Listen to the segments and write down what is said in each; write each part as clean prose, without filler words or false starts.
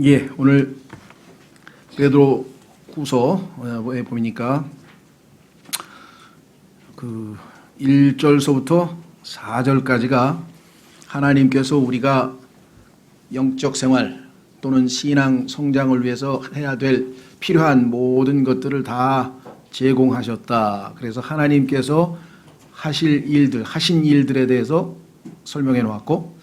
예, 오늘 베드로후서에 보니까 그 1절서부터 4절까지가 하나님께서 우리가 영적 생활 또는 신앙 성장을 위해서 해야 될 필요한 모든 것들을 다 제공하셨다. 그래서 하나님께서 하신 일들에 대해서 설명해 놓았고,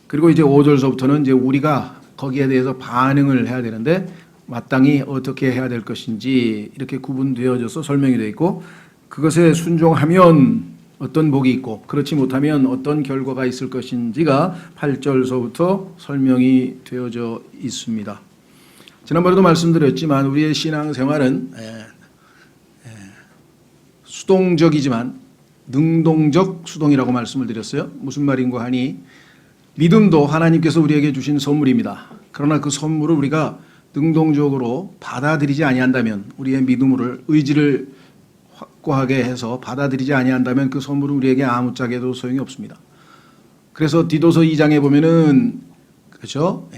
그리고 이제 5절서부터는 이제 우리가 거기에 대해서 반응을 해야 되는데 마땅히 어떻게 해야 될 것인지 이렇게 구분되어져서 설명이 되어 있고, 그것에 순종하면 어떤 복이 있고 그렇지 못하면 어떤 결과가 있을 것인지가 8절서부터 설명이 되어져 있습니다. 지난번에도 말씀드렸지만 우리의 신앙생활은 수동적이지만 능동적 수동이라고 말씀을 드렸어요. 무슨 말인가 하니, 믿음도 하나님께서 우리에게 주신 선물입니다. 그러나 그 선물을 우리가 능동적으로 받아들이지 아니한다면, 우리의 믿음을 의지를 확고하게 해서 받아들이지 아니한다면 그 선물은 우리에게 아무짝에도 소용이 없습니다. 그래서 디도서 2장에 보면은 그렇죠?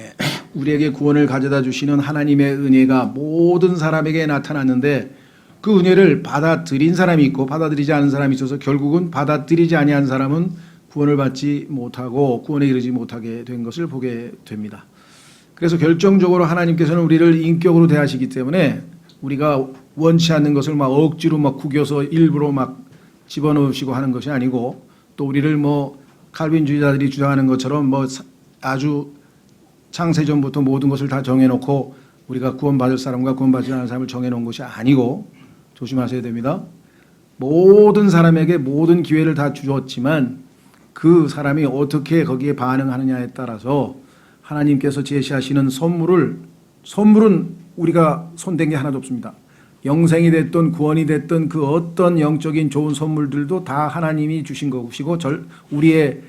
우리에게 구원을 가져다 주시는 하나님의 은혜가 모든 사람에게 나타났는데 그 은혜를 받아들인 사람이 있고 받아들이지 않은 사람이 있어서 결국은 받아들이지 아니한 사람은 구원을 받지 못하고 구원에 이르지 못하게 된 것을 보게 됩니다. 그래서 결정적으로 하나님께서는 우리를 인격으로 대하시기 때문에 우리가 원치 않는 것을 막 억지로 막 구겨서 일부러 막 집어넣으시고 하는 것이 아니고, 또 우리를 뭐 칼빈주의자들이 주장하는 것처럼 뭐 아주 창세전부터 모든 것을 다 정해놓고 우리가 구원받을 사람과 구원받지 않은 사람을 정해놓은 것이 아니고, 조심하셔야 됩니다. 모든 사람에게 모든 기회를 다 주었지만 그 사람이 어떻게 거기에 반응하느냐에 따라서 하나님께서 제시하시는 선물은 우리가 손댄 게 하나도 없습니다. 영생이 됐든 구원이 됐든 그 어떤 영적인 좋은 선물들도 다 하나님이 주신 것이고 우리의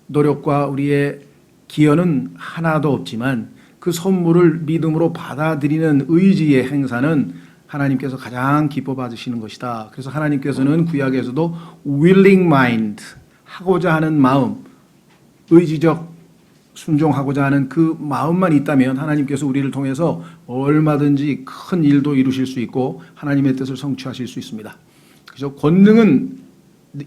노력과 우리의 기여는 하나도 없지만 그 선물을 믿음으로 받아들이는 의지의 행사는 하나님께서 가장 기뻐 받으시는 것이다. 그래서 하나님께서는 구약에서도 willing mind, 하고자 하는 마음, 의지적 순종하고자 하는 그 마음만 있다면 하나님께서 우리를 통해서 얼마든지 큰 일도 이루실 수 있고 하나님의 뜻을 성취하실 수 있습니다. 그래서 권능은,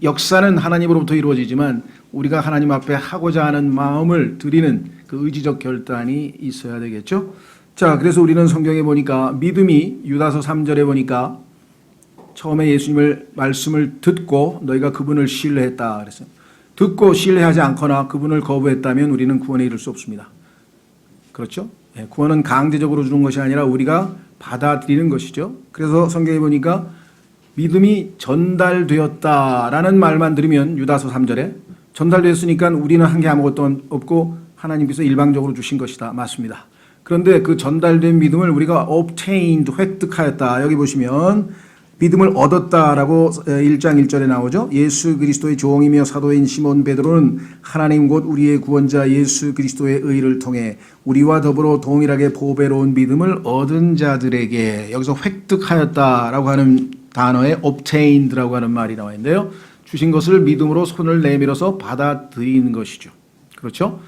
역사는 하나님으로부터 이루어지지만 우리가 하나님 앞에 하고자 하는 마음을 드리는 그 의지적 결단이 있어야 되겠죠. 자, 그래서 우리는 성경에 보니까 믿음이 유다서 3절에 보니까 처음에 예수님을 말씀을 듣고 너희가 그분을 신뢰했다 그랬어요. 듣고 신뢰하지 않거나 그분을 거부했다면 우리는 구원에 이를 수 없습니다. 그렇죠? 구원은 강제적으로 주는 것이 아니라 우리가 받아들이는 것이죠. 그래서 성경에 보니까 믿음이 전달되었다라는 말만 들으면 유다서 3절에 전달되었으니까 우리는 한 게 아무것도 없고 하나님께서 일방적으로 주신 것이다. 맞습니다. 그런데 그 전달된 믿음을 우리가 obtained, 획득하였다. 여기 보시면 믿음을 얻었다라고 1장 1절에 나오죠. 예수 그리스도의 종이며 사도인 시몬 베드로는 하나님 곧 우리의 구원자 예수 그리스도의 의를 통해 우리와 더불어 동일하게 보배로운 믿음을 얻은 자들에게, 여기서 획득하였다라고 하는 단어에 obtained라고 하는 말이 나와 있는데요. 주신 것을 믿음으로 손을 내밀어서 받아들이는 것이죠. 그렇죠?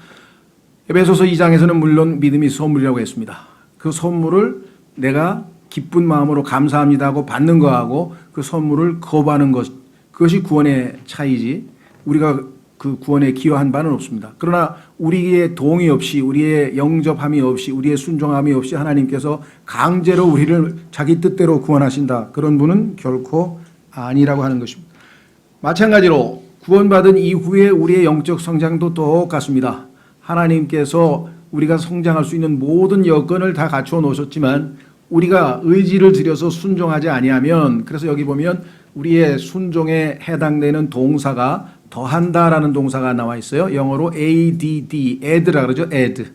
에베소서 2장에서는 물론 믿음이 선물이라고 했습니다. 그 선물을 내가 기쁜 마음으로 감사합니다 하고 받는 거하고 그 선물을 거부하는 것, 그것이 구원의 차이지 우리가 그 구원에 기여한 바는 없습니다. 그러나 우리의 동의 없이, 우리의 영접함이 없이, 우리의 순종함이 없이 하나님께서 강제로 우리를 자기 뜻대로 구원하신다, 그런 분은 결코 아니라고 하는 것입니다. 마찬가지로 구원받은 이후에 우리의 영적 성장도 똑같습니다. 하나님께서 우리가 성장할 수 있는 모든 여건을 다 갖추어 놓으셨지만 우리가 의지를 들여서 순종하지 아니하면, 그래서 여기 보면 우리의 순종에 해당되는 동사가 더한다라는 동사가 나와 있어요. 영어로 add, add라 그러죠. add.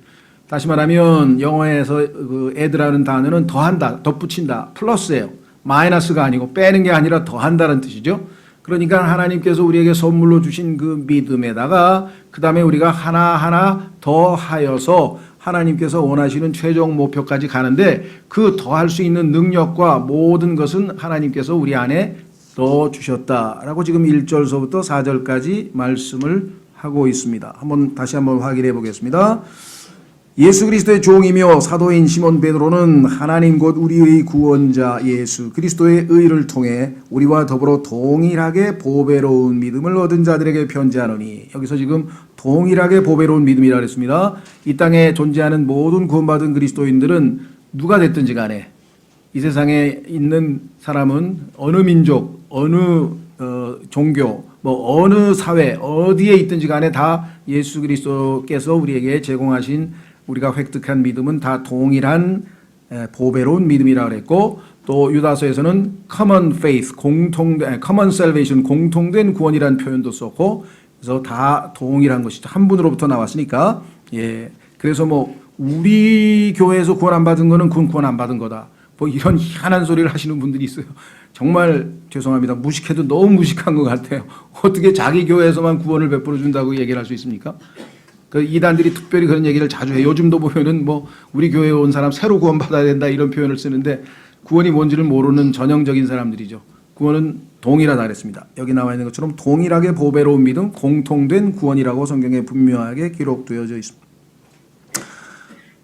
다시 말하면 영어에서 그 add라는 단어는 더한다, 덧붙인다, 플러스예요. 마이너스가 아니고 빼는 게 아니라 더한다는 뜻이죠. 그러니까 하나님께서 우리에게 선물로 주신 그 믿음에다가 그 다음에 우리가 하나하나 더하여서 하나님께서 원하시는 최종 목표까지 가는데 그 더할 수 있는 능력과 모든 것은 하나님께서 우리 안에 넣어주셨다라고 지금 1절서부터 4절까지 말씀을 하고 있습니다. 다시 한번 확인해 보겠습니다. 예수 그리스도의 종이며 사도인 시몬 베드로는 하나님 곧 우리의 구원자 예수 그리스도의 의를 통해 우리와 더불어 동일하게 보배로운 믿음을 얻은 자들에게 편지하노니, 여기서 지금 동일하게 보배로운 믿음이라 그랬습니다. 이 땅에 존재하는 모든 구원받은 그리스도인들은 누가 됐든지 간에 이 세상에 있는 사람은 어느 민족, 어느 종교, 뭐 어느 사회 어디에 있든지 간에 다 예수 그리스도께서 우리에게 제공하신 우리가 획득한 믿음은 다 동일한 보배로운 믿음이라고 그랬고, 또 유다서에서는 common faith, common salvation, 공통된 구원이라는 표현도 썼고, 그래서 다 동일한 것이죠. 한 분으로부터 나왔으니까. 예. 그래서 뭐 우리 교회에서 구원 안 받은 거는 그건 구원 안 받은 거다, 뭐 이런 희한한 소리를 하시는 분들이 있어요. 정말 죄송합니다. 무식해도 너무 무식한 것 같아요. 어떻게 자기 교회에서만 구원을 베풀어 준다고 얘기를 할 수 있습니까? 그 이단들이 특별히 그런 얘기를 자주 해요. 요즘도 보면은 뭐 우리 교회에 온 사람 새로 구원 받아야 된다 이런 표현을 쓰는데, 구원이 뭔지를 모르는 전형적인 사람들이죠. 구원은 동일하다 그랬습니다. 여기 나와 있는 것처럼 동일하게 보배로운 믿음, 공통된 구원이라고 성경에 분명하게 기록되어져 있습니다.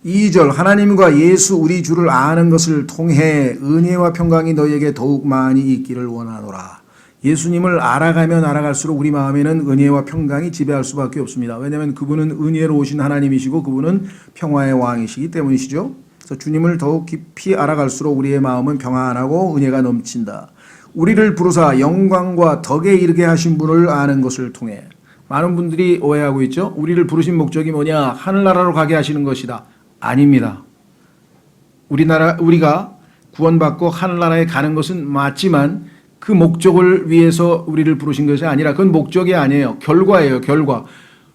2절, 하나님과 예수 우리 주를 아는 것을 통해 은혜와 평강이 너희에게 더욱 많이 있기를 원하노라. 예수님을 알아가면 알아갈수록 우리 마음에는 은혜와 평강이 지배할 수밖에 없습니다. 왜냐하면 그분은 은혜로우신 하나님이시고 그분은 평화의 왕이시기 때문이시죠. 그래서 주님을 더욱 깊이 알아갈수록 우리의 마음은 평안하고 은혜가 넘친다. 우리를 부르사 영광과 덕에 이르게 하신 분을 아는 것을 통해. 많은 분들이 오해하고 있죠. 우리를 부르신 목적이 뭐냐? 하늘나라로 가게 하시는 것이다. 아닙니다. 우리가 구원받고 하늘나라에 가는 것은 맞지만 그 목적을 위해서 우리를 부르신 것이 아니라, 그건 목적이 아니에요. 결과예요. 결과.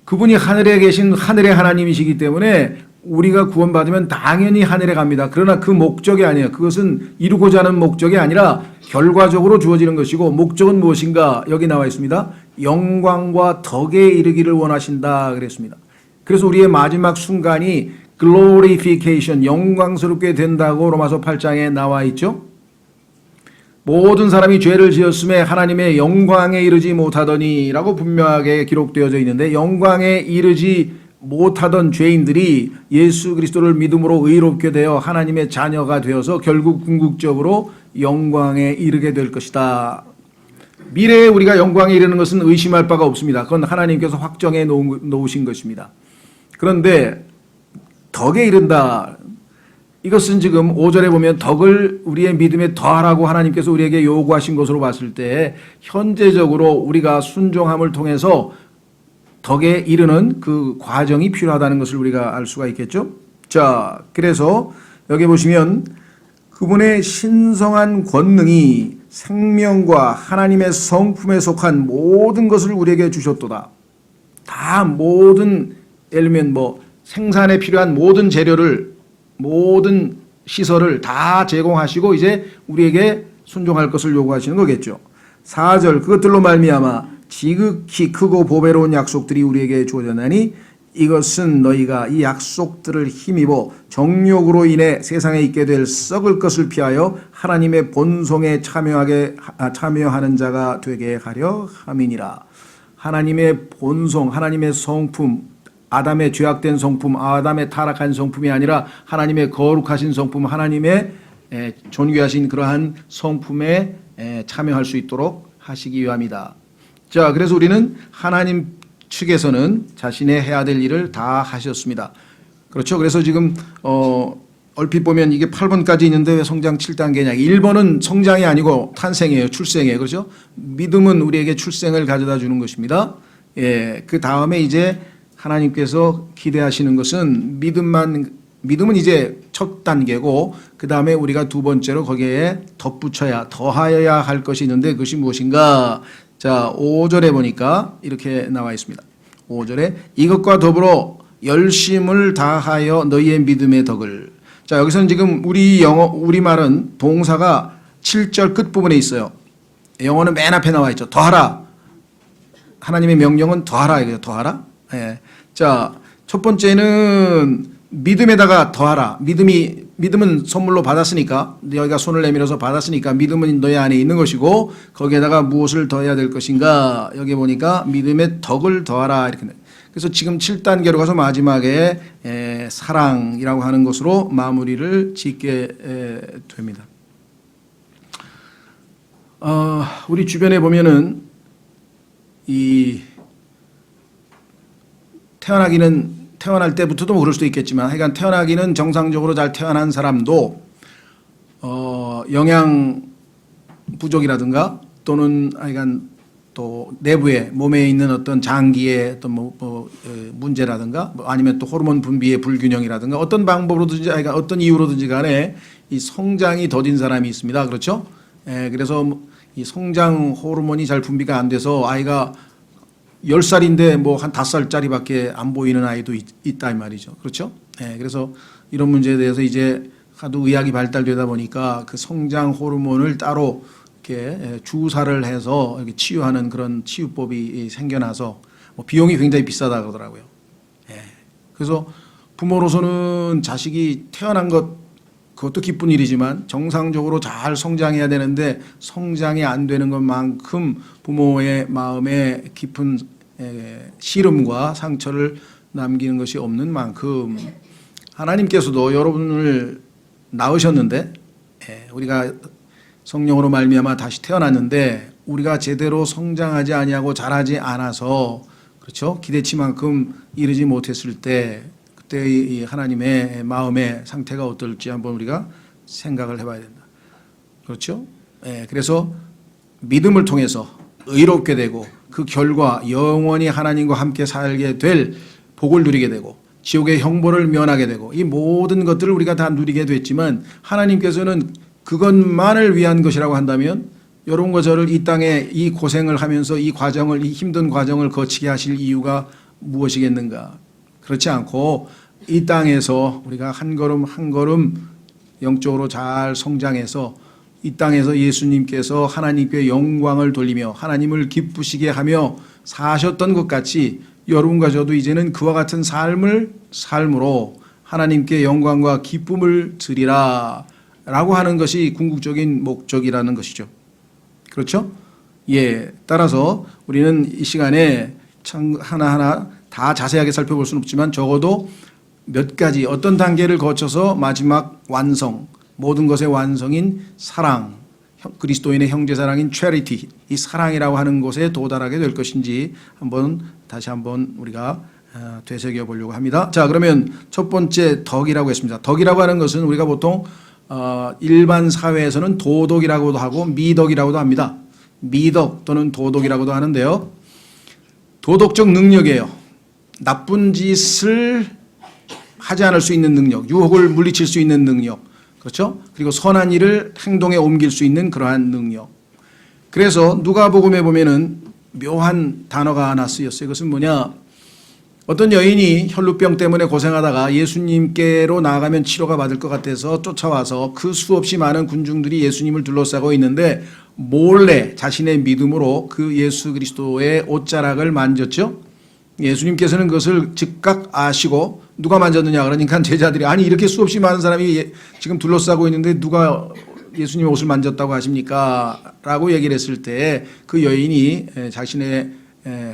그분이 하늘에 계신 하늘의 하나님이시기 때문에 우리가 구원받으면 당연히 하늘에 갑니다. 그러나 그 목적이 아니에요. 그것은 이루고자 하는 목적이 아니라 결과적으로 주어지는 것이고, 목적은 무엇인가? 여기 나와 있습니다. 영광과 덕에 이르기를 원하신다 그랬습니다. 그래서 우리의 마지막 순간이 glorification, 영광스럽게 된다고 로마서 8장에 나와 있죠. 모든 사람이 죄를 지었음에 하나님의 영광에 이르지 못하더니 라고 분명하게 기록되어져 있는데, 영광에 이르지 못하던 죄인들이 예수 그리스도를 믿음으로 의롭게 되어 하나님의 자녀가 되어서 결국 궁극적으로 영광에 이르게 될 것이다. 미래에 우리가 영광에 이르는 것은 의심할 바가 없습니다. 그건 하나님께서 확정해 놓으신 것입니다. 그런데 덕에 이른다, 이것은 지금 5절에 보면 덕을 우리의 믿음에 더하라고 하나님께서 우리에게 요구하신 것으로 봤을 때, 현재적으로 우리가 순종함을 통해서 덕에 이르는 그 과정이 필요하다는 것을 우리가 알 수가 있겠죠. 자, 그래서 여기 보시면 그분의 신성한 권능이 생명과 하나님의 성품에 속한 모든 것을 우리에게 주셨도다. 다 모든 엘리멘트, 뭐 생산에 필요한 모든 재료를, 모든 시설을 다 제공하시고 이제 우리에게 순종할 것을 요구하시는 거겠죠. 4절, 그것들로 말미암아 지극히 크고 보배로운 약속들이 우리에게 주어졌나니 이것은 너희가 이 약속들을 힘입어 정욕으로 인해 세상에 있게 될 썩을 것을 피하여 하나님의 본성에 참여하는 자가 되게 하려 함이니라. 하나님의 본성, 하나님의 성품, 아담의 죄악된 성품, 아담의 타락한 성품이 아니라 하나님의 거룩하신 성품, 하나님의 존귀하신 그러한 성품에 참여할 수 있도록 하시기 위함이다. 자, 그래서 우리는 하나님 측에서는 자신의 해야 될 일을 다 하셨습니다. 그렇죠. 그래서 지금 얼핏 보면 이게 8번까지 있는데 왜 성장 7단계냐. 1번은 성장이 아니고 탄생이에요. 출생이에요. 그렇죠. 믿음은 우리에게 출생을 가져다 주는 것입니다. 예, 그 다음에 이제 하나님께서 기대하시는 것은 믿음은 이제 첫 단계고, 그 다음에 우리가 두 번째로 거기에 덧붙여야, 더하여야 할 것이 있는데 그것이 무엇인가? 자, 5절에 보니까 이렇게 나와 있습니다. 5절에 이것과 더불어 열심을 다하여 너희의 믿음의 덕을. 자, 여기서는 지금 우리말은 동사가 7절 끝부분에 있어요. 영어는 맨 앞에 나와 있죠. 더하라. 하나님의 명령은 더하라 이거예요. 더하라. 예. 자, 첫 번째는 믿음에다가 더하라. 믿음은 선물로 받았으니까, 너희가 손을 내밀어서 받았으니까 믿음은 너희 안에 있는 것이고, 거기에다가 무엇을 더해야 될 것인가? 여기 보니까 믿음의 덕을 더하라 이렇게. 그래서 지금 7단계로 가서 마지막에 사랑이라고 하는 것으로 마무리를 짓게 됩니다. 우리 주변에 보면은 이 태어날 때부터도 그럴 수도 있겠지만 하여간 태어나기는 정상적으로 잘 태어난 사람도 영양 부족이라든가 또는 하여간 또 내부에 몸에 있는 어떤 장기의 어떤 문제라든가 아니면 또 호르몬 분비의 불균형이라든가 어떤 방법으로든지 하여간 어떤 이유로든지 간에 이 성장이 더딘 사람이 있습니다. 그렇죠? 그래서 이 성장 호르몬이 잘 분비가 안 돼서 아이가 10살인데 뭐 한 5살짜리밖에 안 보이는 아이도 있다 이 말이죠. 그렇죠? 그래서 이런 문제에 대해서 이제 하도 의학이 발달되다 보니까 그 성장 호르몬을 따로 이렇게 주사를 해서 이렇게 치유하는 그런 치유법이 생겨나서 뭐 비용이 굉장히 비싸다 그러더라고요. 그래서 부모로서는 자식이 태어난 그것도 기쁜 일이지만 정상적으로 잘 성장해야 되는데 성장이 안 되는 것만큼 부모의 마음에 깊은 시름과 상처를 남기는 것이 없는 만큼 하나님께서도 여러분을 낳으셨는데 우리가 성령으로 말미암아 다시 태어났는데 우리가 제대로 성장하지 아니하고 자라지 않아서 그렇죠? 기대치만큼 이르지 못했을 때 그때 이 하나님의 마음의 상태가 어떨지 한번 우리가 생각을 해봐야 된다. 그렇죠? 그래서 믿음을 통해서 의롭게 되고 그 결과 영원히 하나님과 함께 살게 될 복을 누리게 되고 지옥의 형벌을 면하게 되고 이 모든 것들을 우리가 다 누리게 됐지만 하나님께서는 그것만을 위한 것이라고 한다면 여러분과 저를 이 땅에 이 고생을 하면서 이 힘든 과정을 거치게 하실 이유가 무엇이겠는가? 그렇지 않고 이 땅에서 우리가 한 걸음 한 걸음 영적으로 잘 성장해서 이 땅에서 예수님께서 하나님께 영광을 돌리며 하나님을 기쁘시게 하며 사셨던 것 같이 여러분과 저도 이제는 그와 같은 삶으로 하나님께 영광과 기쁨을 드리라 라고 하는 것이 궁극적인 목적이라는 것이죠. 그렇죠? 따라서 우리는 이 시간에 참 하나하나 다 자세하게 살펴볼 수는 없지만 적어도 몇 가지 어떤 단계를 거쳐서 마지막 완성, 모든 것의 완성인 사랑, 그리스도인의 형제사랑인 charity, 이 사랑이라고 하는 곳에 도달하게 될 것인지 다시 한번 우리가 되새겨 보려고 합니다. 자, 그러면 첫 번째 덕이라고 했습니다. 덕이라고 하는 것은 우리가 보통 일반 사회에서는 도덕이라고도 하고 미덕이라고도 합니다. 미덕 또는 도덕이라고도 하는데요. 도덕적 능력이에요. 나쁜 짓을 하지 않을 수 있는 능력, 유혹을 물리칠 수 있는 능력, 그렇죠? 그리고 선한 일을 행동에 옮길 수 있는 그러한 능력. 그래서 누가복음에 보면은 묘한 단어가 하나 쓰였어요. 그것은 뭐냐? 어떤 여인이 혈루병 때문에 고생하다가 예수님께로 나아가면 치료가 받을 것 같아서 쫓아와서 그 수없이 많은 군중들이 예수님을 둘러싸고 있는데 몰래 자신의 믿음으로 그 예수 그리스도의 옷자락을 만졌죠. 예수님께서는 그것을 즉각 아시고 누가 만졌느냐 그러니까 제자들이 아니 이렇게 수없이 많은 사람이 지금 둘러싸고 있는데 누가 예수님의 옷을 만졌다고 하십니까? 라고 얘기를 했을 때 그 여인이 자신의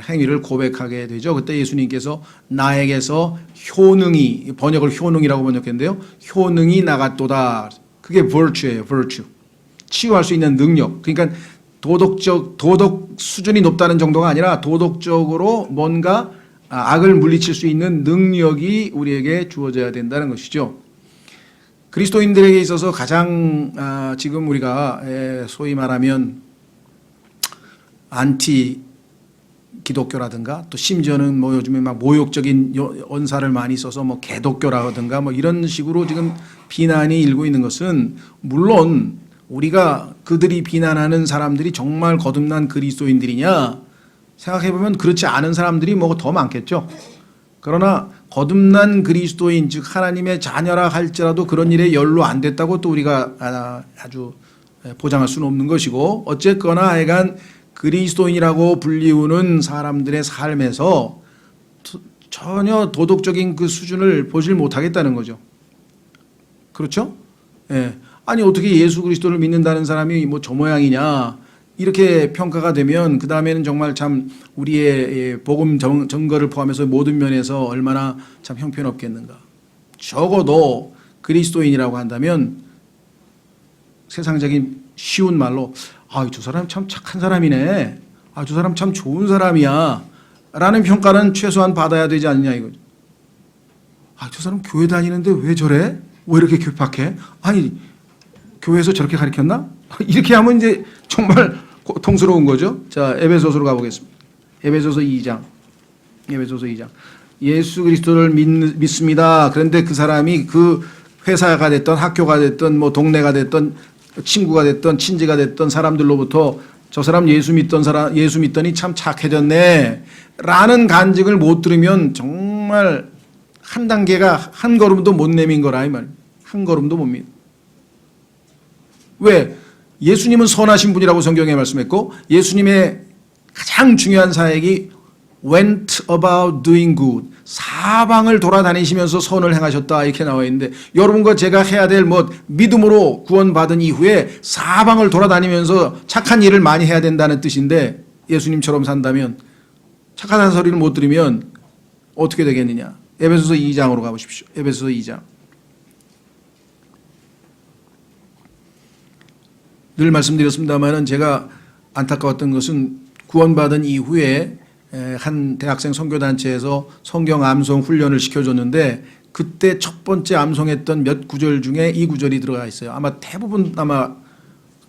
행위를 고백하게 되죠. 그때 예수님께서 나에게서 효능이, 번역을 효능이라고 번역했는데요. 효능이 나갔도다. 그게 virtue예요. virtue. 치유할 수 있는 능력. 그러니까 도덕 수준이 높다는 정도가 아니라 도덕적으로 뭔가 악을 물리칠 수 있는 능력이 우리에게 주어져야 된다는 것이죠. 그리스도인들에게 있어서 가장 지금 우리가 소위 말하면 안티 기독교라든가 또 심지어는 뭐 요즘에 막 모욕적인 언사를 많이 써서 뭐 개독교라든가 뭐 이런 식으로 지금 비난이 일고 있는 것은 물론 우리가 그들이 비난하는 사람들이 정말 거듭난 그리스도인들이냐 생각해보면 그렇지 않은 사람들이 뭐 더 많겠죠. 그러나 거듭난 그리스도인 즉 하나님의 자녀라 할지라도 그런 일에 연루 안 됐다고 또 우리가 아주 보장할 수는 없는 것이고 어쨌거나 하여간 그리스도인이라고 불리우는 사람들의 삶에서 전혀 도덕적인 그 수준을 보질 못하겠다는 거죠. 그렇죠? 아니 어떻게 예수 그리스도를 믿는다는 사람이 뭐 저 모양이냐 이렇게 평가가 되면 그 다음에는 정말 참 우리의 복음 증거를 포함해서 모든 면에서 얼마나 참 형편없겠는가. 적어도 그리스도인이라고 한다면 세상적인 쉬운 말로 저 사람 참 착한 사람이네. 저 사람 참 좋은 사람이야. 라는 평가는 최소한 받아야 되지 않느냐 이거죠. 저 사람 교회 다니는데 왜 저래? 왜 이렇게 교팍해? 아니 교회에서 저렇게 가르쳤나? 이렇게 하면 이제 정말 고통스러운 거죠. 자, 에베소서로 가보겠습니다. 에베소서 2장. 에베소서 2장. 예수 그리스도를 믿습니다. 그런데 그 사람이 그 회사가 됐던 학교가 됐던 뭐 동네가 됐던 친구가 됐던 친지가 됐던 사람들로부터 저 사람 예수 믿더니 참 착해졌네 라는 간증을 못 들으면 정말 한 단계가 한 걸음도 못 내민 거라 이 말이에요. 한 걸음도 못 믿어. 왜? 예수님은 선하신 분이라고 성경에 말씀했고 예수님의 가장 중요한 사역이 went about doing good. 사방을 돌아다니시면서 선을 행하셨다 이렇게 나와 있는데 여러분과 제가 해야 될 믿음으로 구원받은 이후에 사방을 돌아다니면서 착한 일을 많이 해야 된다는 뜻인데 예수님처럼 산다면 착하다는 소리를 못 들으면 어떻게 되겠느냐. 에베소서 2장으로 가보십시오. 에베소서 2장. 늘 말씀드렸습니다만 제가 안타까웠던 것은 구원받은 이후에 한 대학생 선교단체에서 성경 암송 훈련을 시켜줬는데 그때 첫 번째 암송했던 몇 구절 중에 이 구절이 들어가 있어요. 아마 대부분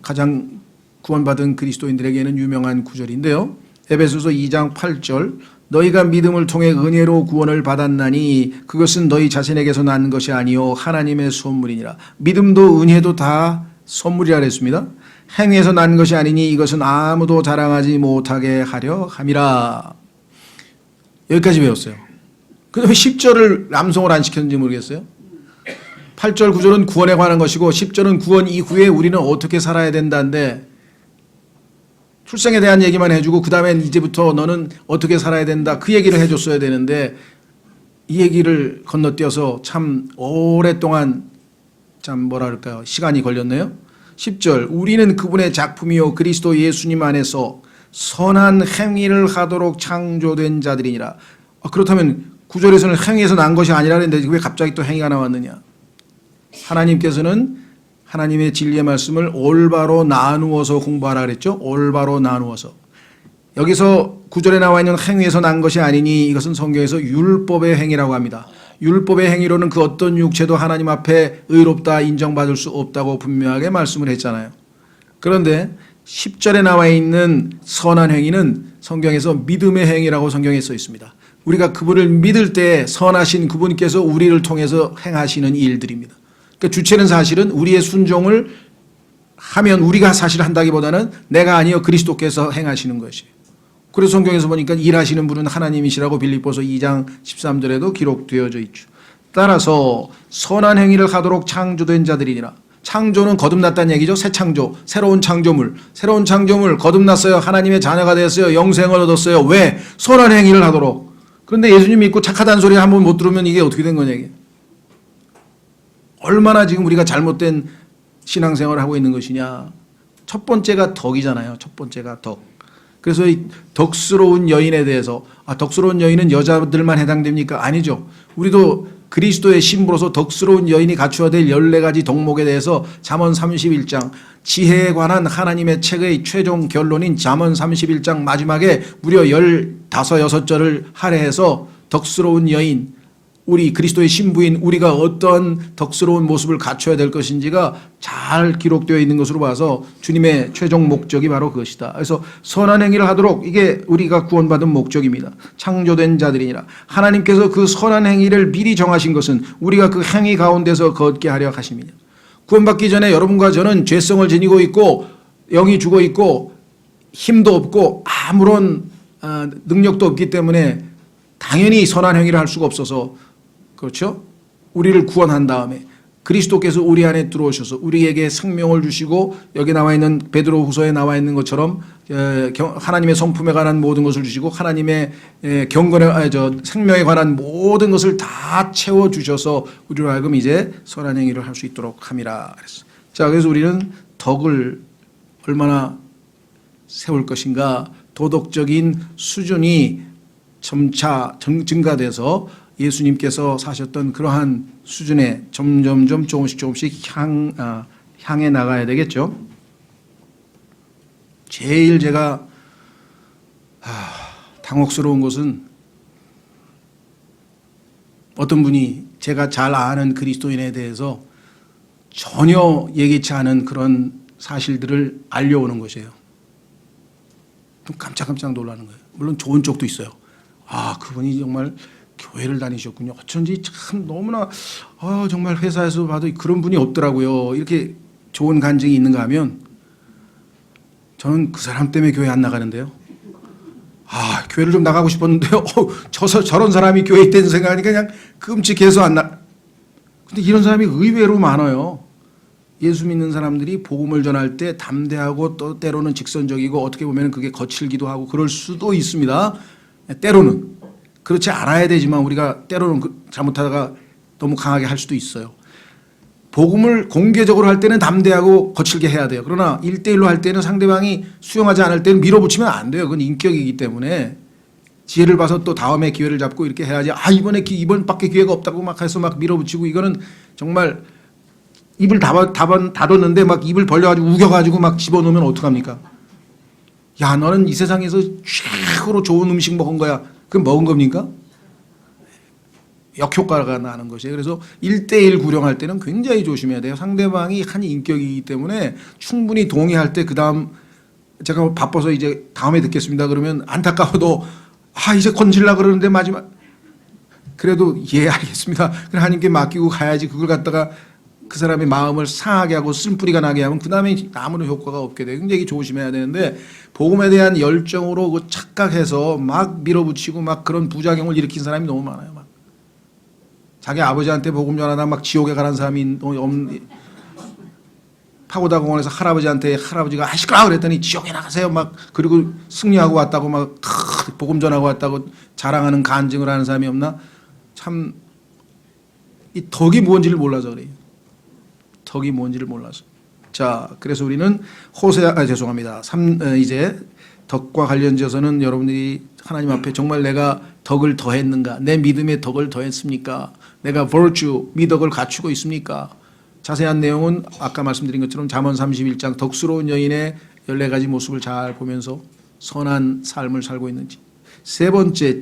가장 구원받은 그리스도인들에게는 유명한 구절인데요. 에베소서 2장 8절 너희가 믿음을 통해 은혜로 구원을 받았나니 그것은 너희 자신에게서 난 것이 아니요 하나님의 선물이니라. 믿음도 은혜도 다 선물이라 그랬습니다. 행위에서 난 것이 아니니 이것은 아무도 자랑하지 못하게 하려 함이라. 여기까지 배웠어요. 근데 왜 10절을 암송을 안 시켰는지 모르겠어요. 8절 9절은 구원에 관한 것이고 10절은 구원 이후에 우리는 어떻게 살아야 된다는데 출생에 대한 얘기만 해주고 그 다음엔 이제부터 너는 어떻게 살아야 된다 그 얘기를 해줬어야 되는데 이 얘기를 건너뛰어서 참 오랫동안 참 뭐랄까요 시간이 걸렸네요. 10절 우리는 그분의 작품이요 그리스도 예수님 안에서 선한 행위를 하도록 창조된 자들이니라. 그렇다면 9절에서는 행위에서 난 것이 아니라 했는데 왜 갑자기 또 행위가 나왔느냐. 하나님께서는 하나님의 진리의 말씀을 올바로 나누어서 공부하라 그랬죠. 올바로 나누어서. 여기서 9절에 나와 있는 행위에서 난 것이 아니니 이것은 성경에서 율법의 행위라고 합니다. 율법의 행위로는 그 어떤 육체도 하나님 앞에 의롭다 인정받을 수 없다고 분명하게 말씀을 했잖아요. 그런데 10절에 나와 있는 선한 행위는 성경에서 믿음의 행위라고 성경에 써 있습니다. 우리가 그분을 믿을 때 선하신 그분께서 우리를 통해서 행하시는 일들입니다. 그러니까 주체는 사실은 우리의 순종을 하면 우리가 사실 한다기보다는 내가 아니요 그리스도께서 행하시는 것이에요. 그래서 성경에서 보니까 일하시는 분은 하나님이시라고 빌립보서 2장 13절에도 기록되어져 있죠. 따라서 선한 행위를 하도록 창조된 자들이니라. 창조는 거듭났다는 얘기죠. 새 창조, 새로운 창조물 거듭났어요. 하나님의 자녀가 되었어요. 영생을 얻었어요. 왜? 선한 행위를 하도록. 그런데 예수님 믿고 착하다는 소리 한번 못 들으면 이게 어떻게 된 거냐 이게. 얼마나 지금 우리가 잘못된 신앙생활을 하고 있는 것이냐. 첫 번째가 덕이잖아요. 첫 번째가 덕. 그래서 이 덕스러운 여인에 대해서 덕스러운 여인은 여자들만 해당됩니까? 아니죠. 우리도 그리스도의 신부로서 덕스러운 여인이 갖추어야 될 14가지 덕목에 대해서 잠언 31장 지혜에 관한 하나님의 책의 최종 결론인 잠언 31장 마지막에 무려 15, 6절을 할애해서 덕스러운 여인 우리 그리스도의 신부인 우리가 어떤 덕스러운 모습을 갖춰야 될 것인지가 잘 기록되어 있는 것으로 봐서 주님의 최종 목적이 바로 그것이다. 그래서 선한 행위를 하도록 이게 우리가 구원받은 목적입니다. 창조된 자들이니라. 하나님께서 그 선한 행위를 미리 정하신 것은 우리가 그 행위 가운데서 걷게 하려 하심이냐. 구원받기 전에 여러분과 저는 죄성을 지니고 있고 영이 죽어 있고 힘도 없고 아무런 능력도 없기 때문에 당연히 선한 행위를 할 수가 없어서 그렇죠? 우리를 구원한 다음에 그리스도께서 우리 안에 들어오셔서 우리에게 생명을 주시고 여기 나와 있는 베드로후서에 나와 있는 것처럼 하나님의 성품에 관한 모든 것을 주시고 하나님의 생명에 관한 모든 것을 다 채워 주셔서 우리로 하여금 이제 선한 행위를 할 수 있도록 함이라 그랬어요. 자, 그래서 우리는 덕을 얼마나 세울 것인가, 도덕적인 수준이 점차 증가돼서 예수님께서 사셨던 그러한 수준에 점점점 조금씩 향해 나가야 되겠죠. 제일 제가 당혹스러운 것은 어떤 분이 제가 잘 아는 그리스도인에 대해서 전혀 예기치 않은 그런 사실들을 알려오는 것이에요. 좀 깜짝깜짝 놀라는 거예요. 물론 좋은 쪽도 있어요. 그분이 정말 교회를 다니셨군요. 어쩐지 참 너무나 정말 회사에서 봐도 그런 분이 없더라고요. 이렇게 좋은 간증이 있는가 하면 저는 그 사람 때문에 교회 안 나가는데요. 교회를 좀 나가고 싶었는데요. 저런 사람이 교회에 있다는 생각하니까 그냥 끔찍해서 안 나. 근데 이런 사람이 의외로 많아요. 예수 믿는 사람들이 복음을 전할 때 담대하고 또 때로는 직선적이고 어떻게 보면 그게 거칠기도 하고 그럴 수도 있습니다. 때로는. 그렇지 않아야 되지만 우리가 때로는 잘못하다가 너무 강하게 할 수도 있어요. 복음을 공개적으로 할 때는 담대하고 거칠게 해야 돼요. 그러나 1대1로 할 때는 상대방이 수용하지 않을 때는 밀어붙이면 안 돼요. 그건 인격이기 때문에 지혜를 봐서 또 다음에 기회를 잡고 이렇게 해야지. 이번밖에 기회가 없다고 막 해서 막 밀어붙이고 이거는 정말 입을 닫았는데 막 입을 벌려가지고 우겨가지고 막 집어넣으면 어떡합니까? 야, 너는 이 세상에서 최고로 좋은 음식 먹은 거야. 그럼 먹은 겁니까? 역효과가 나는 것이에요. 그래서 1대1 구령할 때는 굉장히 조심해야 돼요. 상대방이 한 인격이기 때문에 충분히 동의할 때 그다음 제가 바빠서 이제 다음에 듣겠습니다. 그러면 안타까워도 이제 건질라 그러는데 마지막 그래도 예 알겠습니다. 그래 하나님께 맡기고 가야지. 그걸 갖다가 그 사람의 마음을 상하게 하고 쓴뿌리가 나게 하면 그 다음에 아무런 효과가 없게 돼요. 굉장히 조심해야 되는데 복음에 대한 열정으로 착각해서 막 밀어붙이고 막 그런 부작용을 일으킨 사람이 너무 많아요. 막 자기 아버지한테 복음 전하다 막 지옥에 가는 사람이 파고다 공원에서 할아버지가 시끄러워 그랬더니 지옥에 나가세요 막 그리고 승리하고 왔다고 막 복음 전하고 왔다고 자랑하는 간증을 하는 사람이 없나? 참 이 덕이 뭔지를 몰라서 그래요. 덕이 뭔지를 몰라서. 자, 그래서 우리는 이제 덕과 관련지어서는 여러분들이 하나님 앞에 정말 내가 덕을 더했는가? 내 믿음에 덕을 더했습니까? 내가 virtue, 미덕을 갖추고 있습니까? 자세한 내용은 아까 말씀드린 것처럼 잠언 31장 덕스러운 여인의 14가지 모습을 잘 보면서 선한 삶을 살고 있는지. 세 번째,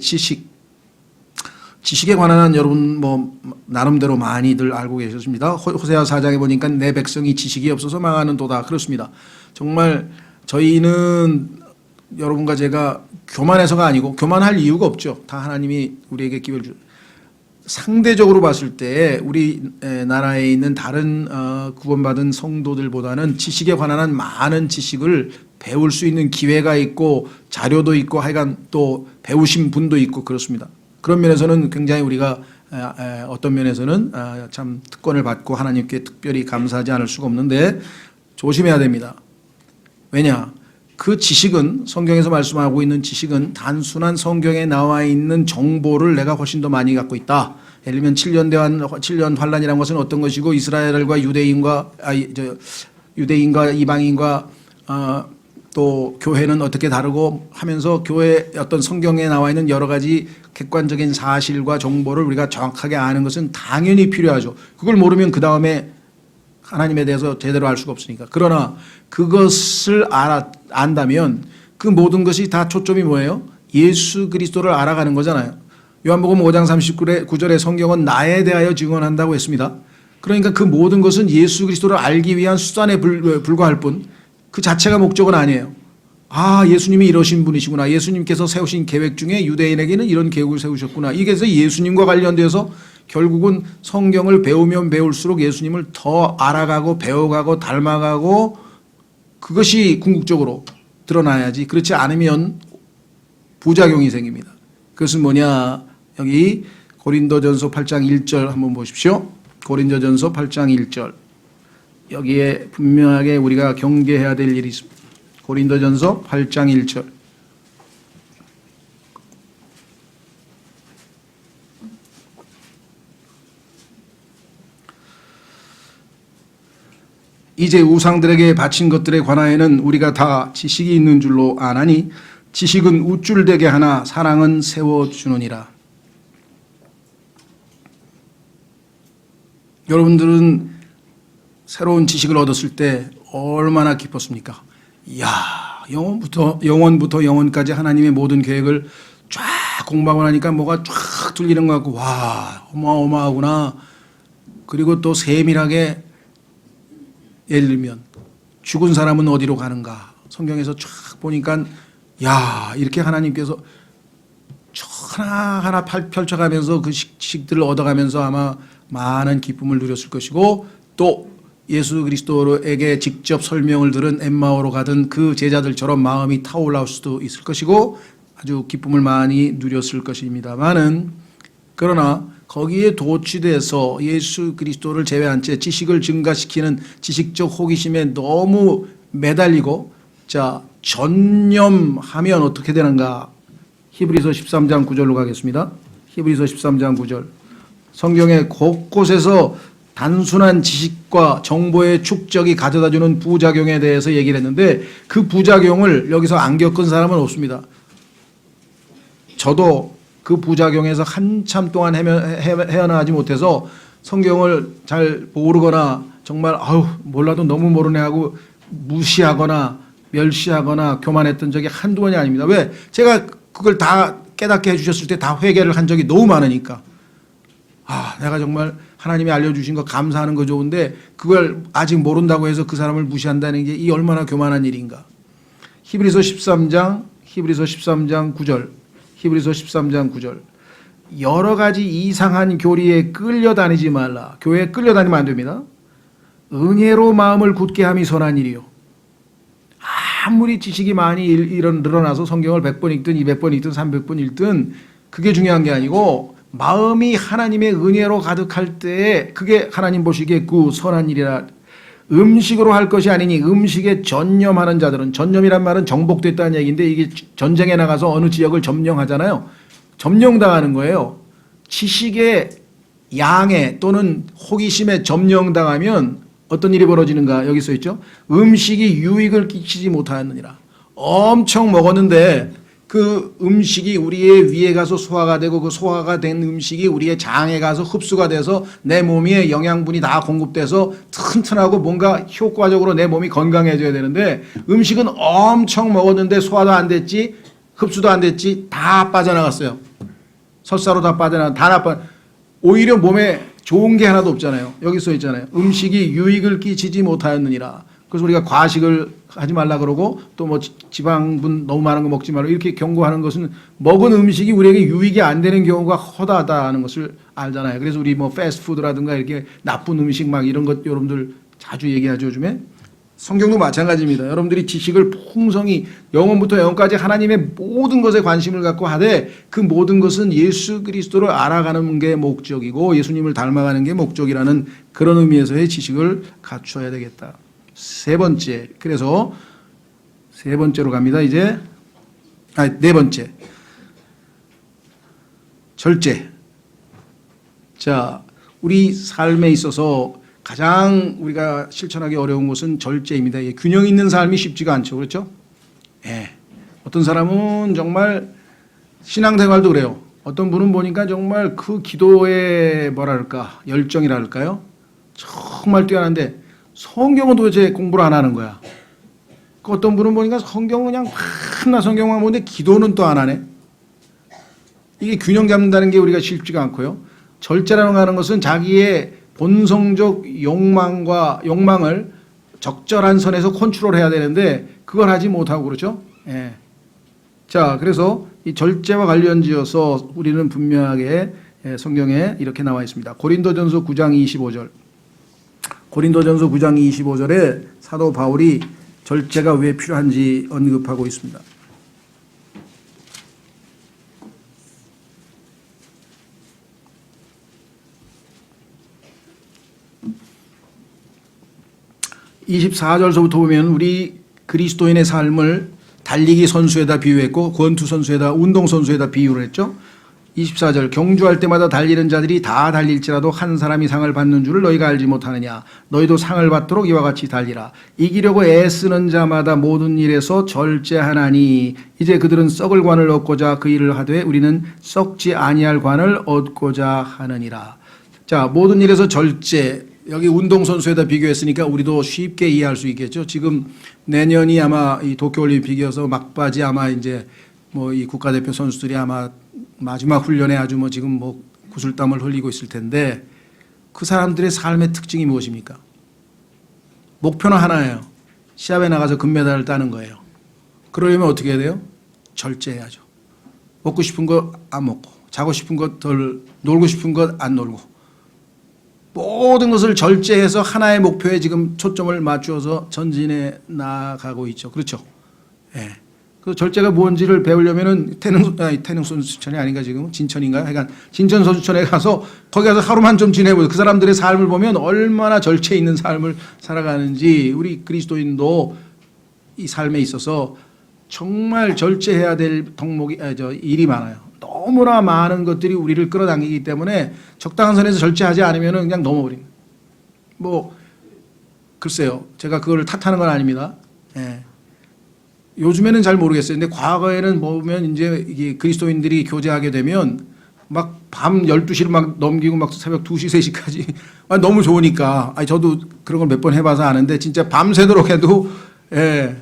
지식에 관한 여러분 나름대로 많이들 알고 계셨습니다. 호세아 4장에 보니까 내 백성이 지식이 없어서 망하는 도다. 그렇습니다. 정말 저희는 여러분과 제가 교만해서가 아니고 교만할 이유가 없죠. 다 하나님이 우리에게 기회를 주. 상대적으로 봤을 때 우리 나라에 있는 다른 구원받은 성도들보다는 지식에 관한 많은 지식을 배울 수 있는 기회가 있고 자료도 있고 하여간 또 배우신 분도 있고 그렇습니다. 그런 면에서는 굉장히 우리가 어떤 면에서는 참 특권을 받고 하나님께 특별히 감사하지 않을 수가 없는데 조심해야 됩니다. 왜냐? 그 지식은 성경에서 말씀하고 있는 지식은 단순한 성경에 나와 있는 정보를 내가 훨씬 더 많이 갖고 있다. 예를 들면 7년 환란이라는 것은 어떤 것이고 이스라엘과 유대인과 이방인과 또 교회는 어떻게 다르고 하면서 교회 어떤 성경에 나와 있는 여러 가지 객관적인 사실과 정보를 우리가 정확하게 아는 것은 당연히 필요하죠. 그걸 모르면 그 다음에 하나님에 대해서 제대로 알 수가 없으니까. 그러나 그것을 안다면 그 모든 것이 다 초점이 뭐예요? 예수 그리스도를 알아가는 거잖아요. 요한복음 5장 39절에 성경은 나에 대하여 증언한다고 했습니다. 그러니까 그 모든 것은 예수 그리스도를 알기 위한 수단에 불과할 뿐 그 자체가 목적은 아니에요. 예수님이 이러신 분이시구나. 예수님께서 세우신 계획 중에 유대인에게는 이런 계획을 세우셨구나. 이게 예수님과 관련돼서 결국은 성경을 배우면 배울수록 예수님을 더 알아가고 배워가고 닮아가고 그것이 궁극적으로 드러나야지. 그렇지 않으면 부작용이 생깁니다. 그것은 뭐냐? 여기 고린도전서 8장 1절 한번 보십시오. 고린도전서 8장 1절. 여기에 분명하게 우리가 경계해야 될 일이 있습니다. 고린도전서 8장 1절. 이제 우상들에게 바친 것들에 관하여는 우리가 다 지식이 있는 줄로 아나니 지식은 우쭐되게 하나 사랑은 세워주느니라. 여러분들은 새로운 지식을 얻었을 때 얼마나 기뻤습니까? 이야, 영원부터 영원까지 하나님의 모든 계획을 쫙 공부하고 나니까 뭐가 쫙 뚫리는 것 같고, 와, 어마어마하구나. 그리고 또 세밀하게, 예를 들면 죽은 사람은 어디로 가는가 성경에서 쫙 보니까, 야, 이렇게 하나님께서 하나하나 펼쳐가면서 그 지식들을 얻어가면서 아마 많은 기쁨을 누렸을 것이고, 또 예수 그리스도에게 직접 설명을 들은 엠마오로 가던 그 제자들처럼 마음이 타올라올 수도 있을 것이고 아주 기쁨을 많이 누렸을 것입니다만은, 그러나 거기에 도취돼서 예수 그리스도를 제외한 채 지식을 증가시키는 지식적 호기심에 너무 매달리고, 자, 전념하면 어떻게 되는가? 히브리서 13장 9절로 가겠습니다. 히브리서 13장 9절. 성경의 곳곳에서 단순한 지식과 정보의 축적이 가져다주는 부작용에 대해서 얘기를 했는데, 그 부작용을 여기서 안 겪은 사람은 없습니다. 저도 그 부작용에서 한참 동안 헤어나지 못해서 성경을 잘 모르거나 정말 몰라도 너무 모르네 하고 무시하거나 멸시하거나 교만했던 적이 한두 번이 아닙니다. 왜? 제가 그걸 다 깨닫게 해주셨을 때 다 회개를 한 적이 너무 많으니까. 내가 정말 하나님이 알려주신 거 감사하는 거 좋은데 그걸 아직 모른다고 해서 그 사람을 무시한다는 게 이 얼마나 교만한 일인가. 히브리서 13장 9절. 히브리서 13장 9절. 여러 가지 이상한 교리에 끌려다니지 말라. 교회에 끌려다니면 안 됩니다. 은혜로 마음을 굳게 함이 선한 일이요. 아무리 지식이 많이 늘어나서 성경을 100번 읽든 200번 읽든 300번 읽든 그게 중요한 게 아니고, 마음이 하나님의 은혜로 가득할 때에 그게 하나님 보시기에 그 선한 일이라. 음식으로 할 것이 아니니 음식에 전념하는 자들은, 전념이란 말은 정복됐다는 얘기인데, 이게 전쟁에 나가서 어느 지역을 점령하잖아요. 점령당하는 거예요. 지식의 양에 또는 호기심에 점령당하면 어떤 일이 벌어지는가? 여기 써 있죠. 음식이 유익을 끼치지 못하였느니라. 엄청 먹었는데 그 음식이 우리의 위에 가서 소화가 되고, 그 소화가 된 음식이 우리의 장에 가서 흡수가 돼서 내 몸에 영양분이 다 공급돼서 튼튼하고 뭔가 효과적으로 내 몸이 건강해져야 되는데, 음식은 엄청 먹었는데 소화도 안 됐지, 흡수도 안 됐지, 다 빠져나갔어요. 설사로 다 오히려 몸에 좋은 게 하나도 없잖아요. 여기 써 있잖아요. 음식이 유익을 끼치지 못하였느니라. 그래서 우리가 과식을 하지 말라 그러고, 또 뭐 지방분 너무 많은 거 먹지 말라 이렇게 경고하는 것은, 먹은 음식이 우리에게 유익이 안 되는 경우가 허다하다는 것을 알잖아요. 그래서 우리 뭐 패스트푸드라든가 이렇게 나쁜 음식 막 이런 것 여러분들 자주 얘기하죠, 요즘에. 성경도 마찬가지입니다. 여러분들이 지식을 풍성히 영원부터 영원까지 하나님의 모든 것에 관심을 갖고 하되, 그 모든 것은 예수 그리스도를 알아가는 게 목적이고 예수님을 닮아가는 게 목적이라는 그런 의미에서의 지식을 갖춰야 되겠다. 세 번째, 그래서 세 번째로 갑니다. 이제 네 번째, 절제. 자, 우리 삶에 있어서 가장 우리가 실천하기 어려운 것은 절제입니다. 균형 있는 삶이 쉽지가 않죠. 그렇죠? 예. 어떤 사람은 정말 신앙생활도 그래요. 어떤 분은 보니까 정말 그 기도의 뭐랄까, 열정이랄까요? 정말 뛰어난데 성경은 도대체 공부를 안 하는 거야. 어떤 분은 보니까 성경은 그냥 하나 성경만 보는데 기도는 또 안 하네. 이게 균형 잡는다는 게 우리가 쉽지가 않고요. 절제라는 거 하는 것은 자기의 본성적 욕망을 적절한 선에서 컨트롤해야 되는데 그걸 하지 못하고 그렇죠. 예. 자, 그래서 이 절제와 관련지어서 우리는 분명하게 성경에 이렇게 나와 있습니다. 고린도전서 9장 25절. 고린도전서 9장 25절에 사도 바울이 절제가 왜 필요한지 언급하고 있습니다. (24절서부터) 보면 우리 그리스도인의 삶을 달리기 선수에다 비유했고 권투 선수에다 운동 선수에다 비유를 했죠. 24절 경주할 때마다 달리는 자들이 다 달릴지라도 한 사람이 상을 받는 줄을 너희가 알지 못하느냐. 너희도 상을 받도록 이와 같이 달리라. 이기려고 애쓰는 자마다 모든 일에서 절제하나니 이제 그들은 썩을 관을 얻고자 그 일을 하되 우리는 썩지 아니할 관을 얻고자 하느니라. 자, 모든 일에서 절제. 여기 운동선수에다 비교했으니까 우리도 쉽게 이해할 수 있겠죠. 지금 내년이 아마 이 도쿄올림픽이어서 막바지 아마 이제 뭐 이 국가대표 선수들이 아마 마지막 훈련에 아주 뭐 지금 뭐 구슬땀을 흘리고 있을 텐데 그 사람들의 삶의 특징이 무엇입니까? 목표는 하나예요. 시합에 나가서 금메달을 따는 거예요. 그러려면 어떻게 해야 돼요? 절제해야죠. 먹고 싶은 거 안 먹고, 자고 싶은 것 덜, 놀고 싶은 것 안 놀고, 모든 것을 절제해서 하나의 목표에 지금 초점을 맞추어서 전진해 나가고 있죠. 그렇죠? 예. 그 절제가 뭔지를 배우려면은 태릉 선수촌이 아닌가 지금 진천인가요? 그러니까 진천 선수촌에 가서 거기 가서 하루만 좀 지내보세요. 그 사람들의 삶을 보면 얼마나 절제 있는 삶을 살아가는지. 우리 그리스도인도 이 삶에 있어서 정말 절제해야 될 일이 많아요. 너무나 많은 것들이 우리를 끌어당기기 때문에 적당한 선에서 절제하지 않으면은 그냥 넘어버립니다. 뭐 글쎄요, 제가 그걸 탓하는 건 아닙니다. 예. 요즘에는 잘 모르겠어요. 근데 과거에는 보면 이제 이게 그리스도인들이 교제하게 되면 막 밤 12시를 막 넘기고 막 새벽 2시, 3시까지 너무 좋으니까. 아니, 저도 그런 걸 몇 번 해봐서 아는데 진짜 밤새도록 해도 예,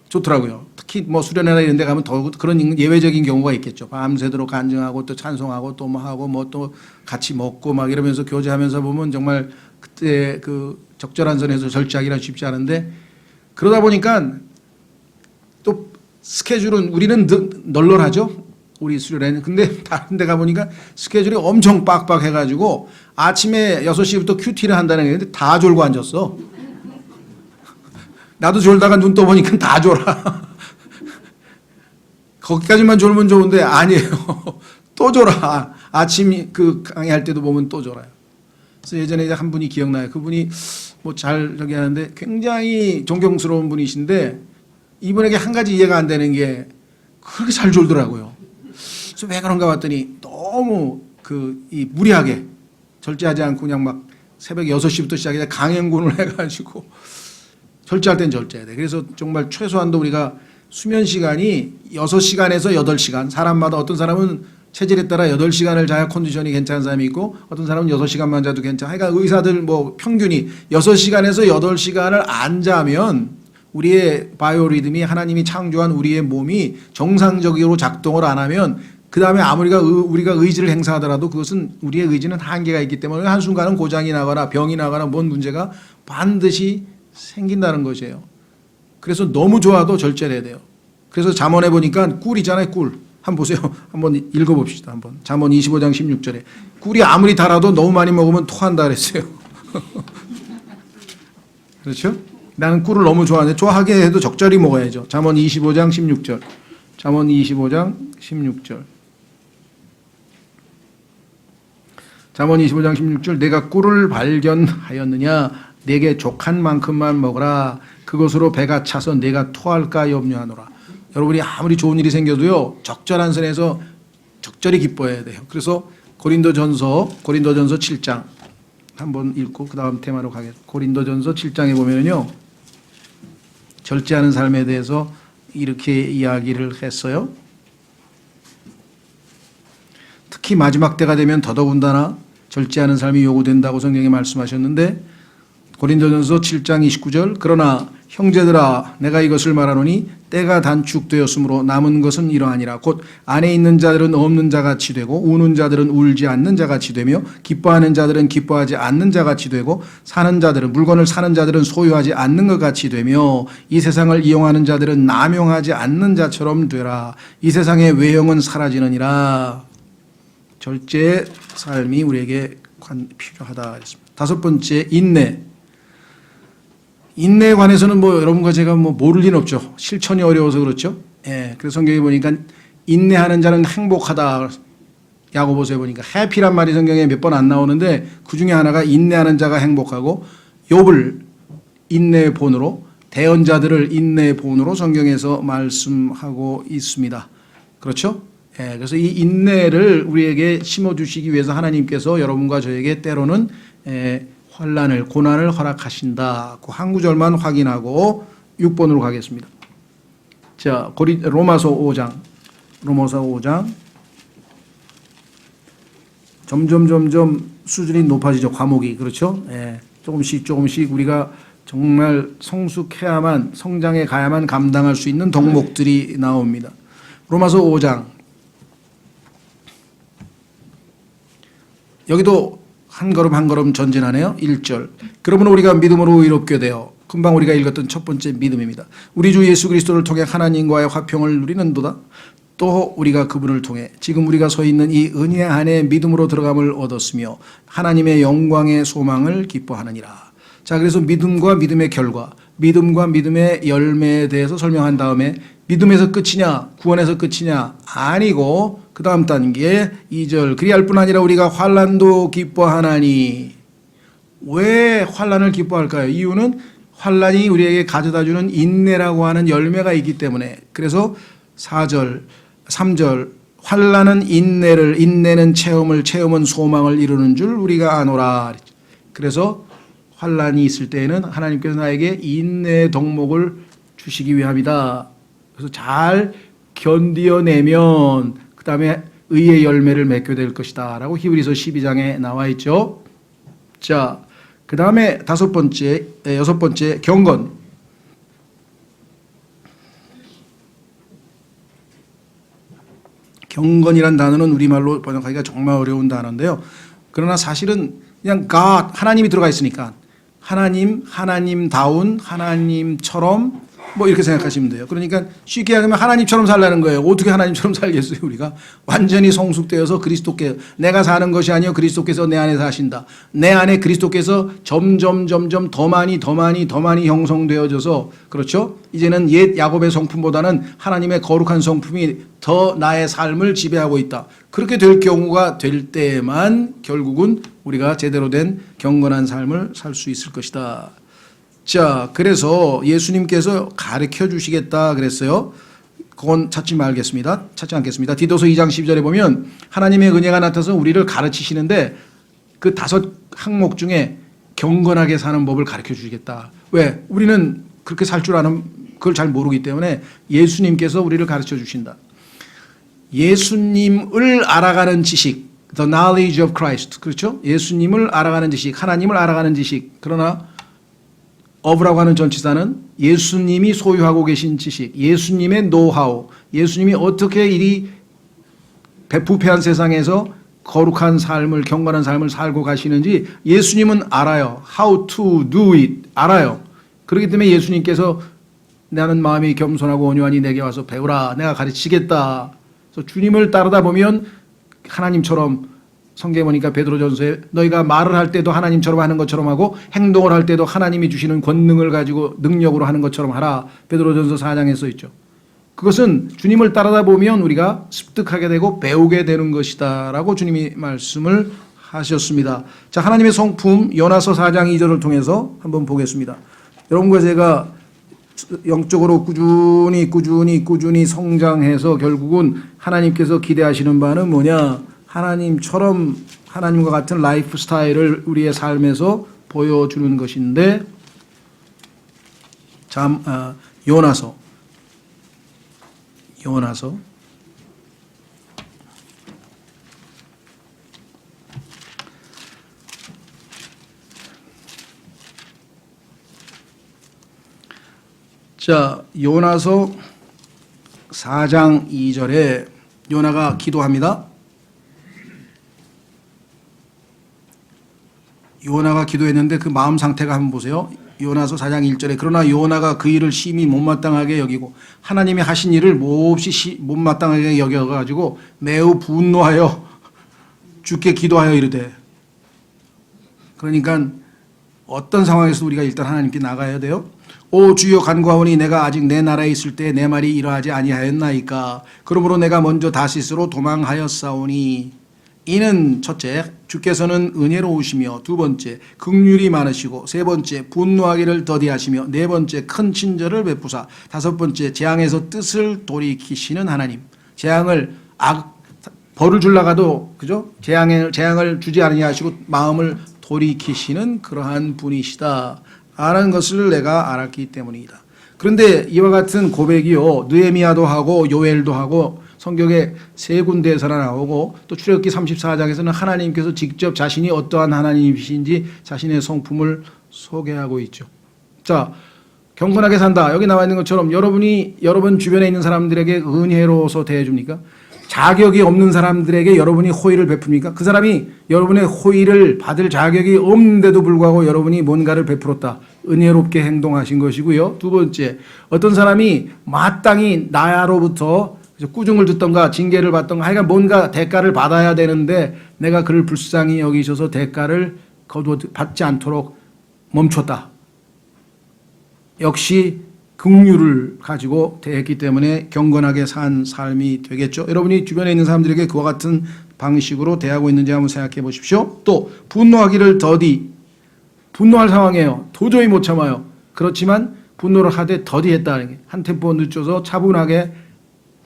좋더라고요. 특히 뭐 수련회나 이런 데 가면 더 그런 예외적인 경우가 있겠죠. 밤새도록 간증하고 또 찬송하고 또 뭐 하고 뭐 또 같이 먹고 막 이러면서 교제하면서 보면 정말 그때 그 적절한 선에서 절제하기는 쉽지 않은데 그러다 보니까 또 스케줄은 우리는 널널하죠. 우리 수련회는. 근데 다른 데 가보니까 스케줄이 엄청 빡빡해가지고 아침에 6시부터 큐티를 한다는 게 있는데 다 졸고 앉았어. 나도 졸다가 눈 떠보니까 다 졸아. 거기까지만 졸면 좋은데 아니에요. 또 졸아. 아침 그 강의할 때도 보면 또 졸아요. 그래서 예전에 한 분이 기억나요. 그분이 뭐 잘 저기 하는데 굉장히 존경스러운 분이신데 이분에게 한 가지 이해가 안 되는 게 그렇게 잘 졸더라고요. 그래서 왜 그런가 봤더니 너무 이 무리하게 절제하지 않고 그냥 막 새벽 6시부터 시작해서 강행군을 해가지고 절제할 땐 절제해야 돼. 그래서 정말 최소한도 우리가 수면 시간이 6시간에서 8시간. 사람마다 어떤 사람은 체질에 따라 8시간을 자야 컨디션이 괜찮은 사람이 있고 어떤 사람은 6시간만 자도 괜찮아. 그러니까 의사들 뭐 평균이 6시간에서 8시간을 안 자면 우리의 바이오리듬이 하나님이 창조한 우리의 몸이 정상적으로 작동을 안 하면 그 다음에 아무리 우리가 의지를 행사하더라도 그것은 우리의 의지는 한계가 있기 때문에 한순간은 고장이 나거나 병이 나거나 뭔 문제가 반드시 생긴다는 것이에요. 그래서 너무 좋아도 절제를 해야 돼요. 그래서 잠언에 보니까 꿀 있잖아요. 꿀. 한번 보세요. 한번 읽어봅시다. 한번. 잠언 25장 16절에 꿀이 아무리 달아도 너무 많이 먹으면 토한다 그랬어요. 그렇죠? 나는 꿀을 너무 좋아하는데 좋아하게 해도 적절히 먹어야죠. 잠언 25장 16절. 잠언 25장 16절. 잠언 25장 16절. 내가 꿀을 발견하였느냐 내게 족한 만큼만 먹으라. 그것으로 배가 차서 내가 토할까 염려하노라. 여러분이 아무리 좋은 일이 생겨도요 적절한 선에서 적절히 기뻐해야 돼요. 그래서 고린도전서 7장 한번 읽고 그 다음 테마로 가겠습니다. 고린도전서 7장에 보면요 절제하는 삶에 대해서 이렇게 이야기를 했어요. 특히 마지막 때가 되면 더더군다나 절제하는 삶이 요구된다고 성경에 말씀하셨는데 고린도전서 7장 29절 그러나 형제들아 내가 이것을 말하노니 때가 단축되었으므로 남은 것은 이러하니라. 곧 안에 있는 자들은 없는 자같이 되고 우는 자들은 울지 않는 자같이 되며 기뻐하는 자들은 기뻐하지 않는 자같이 되고 사는 자들은 물건을 사는 자들은 소유하지 않는 것 같이 되며 이 세상을 이용하는 자들은 남용하지 않는 자처럼 되라. 이 세상의 외형은 사라지느니라. 절제의 삶이 우리에게 필요하다 했습니다. 다섯 번째 인내. 인내에 관해서는 뭐 여러분과 제가 뭐 모를 리는 없죠. 실천이 어려워서 그렇죠. 예. 그래서 성경에 보니까 인내하는 자는 행복하다. 야고보서에 보니까 해피란 말이 성경에 몇 번 안 나오는데 그 중에 하나가 인내하는 자가 행복하고 욥을 인내의 본으로 대언자들을 인내의 본으로 성경에서 말씀하고 있습니다. 그렇죠? 그래서 이 인내를 우리에게 심어주시기 위해서 하나님께서 여러분과 저에게 때로는 환난을, 고난을 허락하신다. 그 한 구절만 확인하고 6번으로 가겠습니다. 자, 로마서 5장. 점점 수준이 높아지죠. 과목이. 그렇죠? 조금씩 우리가 정말 성숙해야만, 성장해 가야만 감당할 수 있는 덕목들이 나옵니다. 로마서 5장. 여기도 한 걸음 전진하네요. 1절. 그러므로 우리가 믿음으로 의롭게 되어, 금방 우리가 읽었던 첫 번째 믿음입니다. 우리 주 예수 그리스도를 통해 하나님과의 화평을 누리는도다. 또 우리가 그분을 통해 지금 우리가 서 있는 이 은혜 안에 믿음으로 들어감을 얻었으며 하나님의 영광의 소망을 기뻐하느니라. 자, 그래서 믿음과 믿음의 결과, 믿음과 믿음의 열매에 대해서 설명한 다음에 믿음에서 끝이냐, 구원에서 끝이냐, 아니고 그 다음 단계 2절. 그리할 뿐 아니라 우리가 환난도 기뻐하나니. 왜 환난을 기뻐할까요? 이유는 환난이 우리에게 가져다주는 인내라고 하는 열매가 있기 때문에. 그래서 4절, 3절. 환난은 인내를, 인내는 체험을, 체험은 소망을 이루는 줄 우리가 아노라. 그래서 환난이 있을 때에는 하나님께서 나에게 인내의 덕목을 주시기 위함이다. 그래서 잘 견디어내면 그 다음에 의의 열매를 맺게 될 것이다 라고 히브리서 12장에 나와 있죠. 자, 그 다음에 여섯 번째 경건. 경건이란 단어는 우리말로 번역하기가 정말 어려운 단어인데요. 그러나 사실은 그냥 God, 하나님이 들어가 있으니까 하나님다운, 하나님처럼 뭐 이렇게 생각하시면 돼요. 그러니까 쉽게 얘기하면 하나님처럼 살라는 거예요. 어떻게 하나님처럼 살겠어요, 우리가? 완전히 성숙되어서 그리스도께, 내가 사는 것이 아니요 그리스도께서 내 안에 사신다. 내 안에 그리스도께서 점점 더 많이 형성되어져서, 그렇죠? 이제는 옛 야곱의 성품보다는 하나님의 거룩한 성품이 더 나의 삶을 지배하고 있다. 그렇게 될 경우가 될 때만 결국은 우리가 제대로 된 경건한 삶을 살 수 있을 것이다. 자, 그래서 예수님께서 가르쳐 주시겠다 그랬어요. 그건 찾지 않겠습니다. 디도서 2장 10절에 보면 하나님의 은혜가 나타나서 우리를 가르치시는데 그 5 항목 중에 경건하게 사는 법을 가르쳐 주시겠다. 왜? 우리는 그렇게 살 줄 아는 그걸 잘 모르기 때문에 예수님께서 우리를 가르쳐 주신다. 예수님을 알아가는 지식, the knowledge of Christ. 그렇죠? 예수님을 알아가는 지식, 하나님을 알아가는 지식. 그러나 of라고 하는 전치사는 예수님이 소유하고 계신 지식, 예수님의 노하우, 예수님이 어떻게 이 부패한 세상에서 거룩한 삶을, 경건한 삶을 살고 가시는지 예수님은 알아요. How to do it 알아요. 그렇기 때문에 예수님께서 나는 마음이 겸손하고 온유하니 내게 와서 배우라. 내가 가르치겠다. 그래서 주님을 따르다 보면 하나님처럼, 성경에 보니까 베드로전서에 너희가 말을 할 때도 하나님처럼 하는 것처럼 하고 행동을 할 때도 하나님이 주시는 권능을 가지고 능력으로 하는 것처럼 하라. 베드로전서 4장에 써 있죠. 그것은 주님을 따르다 보면 우리가 습득하게 되고 배우게 되는 것이다 라고 주님이 말씀을 하셨습니다. 자, 하나님의 성품 요나서 4장 2절을 통해서 한번 보겠습니다. 여러분과 제가 영적으로 꾸준히 성장해서 결국은 하나님께서 기대하시는 바는 뭐냐? 하나님처럼, 하나님과 같은 라이프 스타일을 우리의 삶에서 보여주는 것인데, 요나서 자, 요나서 4장 2절에 요나가 기도합니다. 요나가 기도했는데 그 마음 상태가 한번 보세요. 요나서 4장 1절에 그러나 요나가 그 일을 심히 못마땅하게 여기고 하나님이 하신 일을 몹시 못마땅하게 여겨가지고 매우 분노하여 주께 기도하여 이르되. 그러니까 어떤 상황에서 우리가 일단 하나님께 나가야 돼요? 오 주여 간구하오니 내가 아직 내 나라에 있을 때 내 말이 이러하지 아니하였나이까. 그러므로 내가 먼저 다시스로 도망하였사오니 이는 첫째 주께서는 은혜로우시며 두 번째 긍휼이 많으시고 세 번째 분노하기를 더디하시며 네 번째 큰 친절을 베푸사 다섯 번째 재앙에서 뜻을 돌이키시는 하나님. 재앙을 벌을 줄라가도 그죠? 재앙을 주지 않으냐 하시고 마음을 돌이키시는 그러한 분이시다 라는 것을 내가 알았기 때문이다. 그런데 이와 같은 고백이요, 느헤미야도 하고 요엘도 하고 성경에 세 군데에서나 나오고 또 출애굽기 34장에서는 하나님께서 직접 자신이 어떠한 하나님이신지 자신의 성품을 소개하고 있죠. 자, 경건하게 산다. 여기 나와 있는 것처럼 여러분 주변에 있는 사람들에게 은혜로워서 대해줍니까? 자격이 없는 사람들에게 여러분이 호의를 베풉니까? 그 사람이 여러분의 호의를 받을 자격이 없는데도 불구하고 여러분이 뭔가를 베풀었다. 은혜롭게 행동하신 것이고요. 두 번째, 어떤 사람이 마땅히 나로부터 꾸중을 듣던가 징계를 받던가 하여간 뭔가 대가를 받아야 되는데 내가 그를 불쌍히 여기셔서 대가를 받지 않도록 멈췄다. 역시 긍휼을 가지고 대했기 때문에 경건하게 산 삶이 되겠죠. 여러분이 주변에 있는 사람들에게 그와 같은 방식으로 대하고 있는지 한번 생각해 보십시오. 또 분노하기를 더디, 분노할 상황이에요. 도저히 못 참아요. 그렇지만 분노를 하되 더디했다는 게 한 템포 늦춰서 차분하게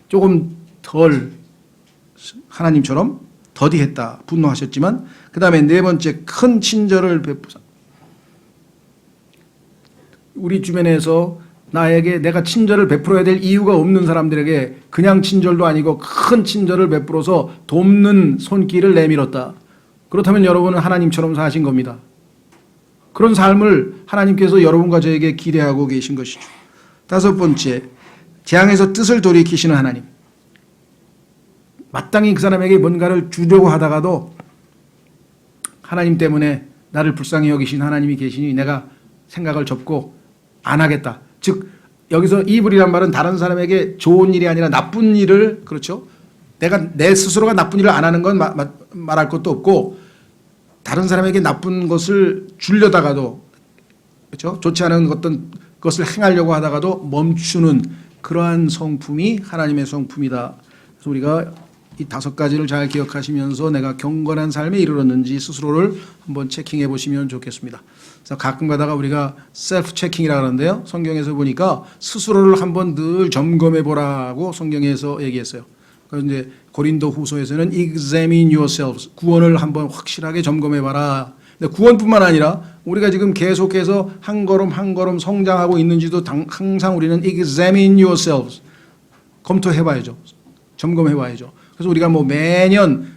조금 덜 하나님처럼 더디했다. 분노하셨지만 그 다음에 네 번째, 큰 친절을 베푸사. 우리 주변에서 나에게 내가 친절을 베풀어야 될 이유가 없는 사람들에게 그냥 친절도 아니고 큰 친절을 베풀어서 돕는 손길을 내밀었다. 그렇다면 여러분은 하나님처럼 사신 겁니다. 그런 삶을 하나님께서 여러분과 저에게 기대하고 계신 것이죠. 다섯 번째, 재앙에서 뜻을 돌이키시는 하나님. 마땅히 그 사람에게 뭔가를 주려고 하다가도 하나님 때문에 나를 불쌍히 여기신 하나님이 계시니 내가 생각을 접고 안 하겠다. 즉 여기서 이불이란 말은 다른 사람에게 좋은 일이 아니라 나쁜 일을, 그렇죠? 내 스스로가 나쁜 일을 안 하는 건 말할 것도 없고 다른 사람에게 나쁜 것을 주려다가도, 그렇죠? 좋지 않은 어떤 것을 행하려고 하다가도 멈추는 그러한 성품이 하나님의 성품이다. 그래서 우리가 이 다섯 가지를 잘 기억하시면서 내가 경건한 삶에 이르렀는지 스스로를 한번 체킹해 보시면 좋겠습니다. 그래서 가끔 가다가 우리가 셀프 체킹이라고 하는데요. 성경에서 보니까 스스로를 한번 늘 점검해 보라고 성경에서 얘기했어요. 그런데 고린도 후서에서는 examine yourselves, 구원을 한번 확실하게 점검해 봐라. 근데 구원뿐만 아니라 우리가 지금 계속해서 한 걸음 한 걸음 성장하고 있는지도 항상 우리는 examine yourselves, 검토해 봐야죠. 점검해 봐야죠. 그래서 우리가 뭐 매년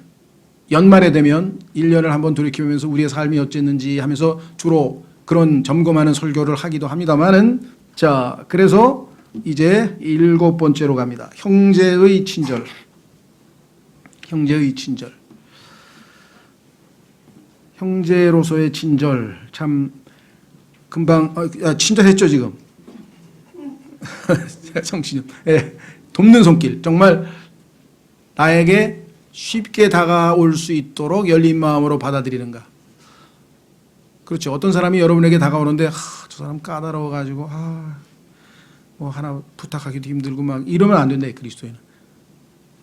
연말에 되면 1년을 한번 돌이켜보면서 우리의 삶이 어쨌는지 하면서 주로 그런 점검하는 설교를 하기도 합니다만은, 자, 그래서 이제 7번째로 갑니다. 형제의 친절. 형제의 친절. 형제로서의 친절. 참 금방 친절했죠 지금. 성신님. 예, 돕는 손길. 정말 나에게 쉽게 다가올 수 있도록 열린 마음으로 받아들이는가. 그렇죠. 어떤 사람이 여러분에게 다가오는데 저 사람 까다로워가지고 뭐 하나 부탁하기도 힘들고 막 이러면 안 된다. 그리스도인은.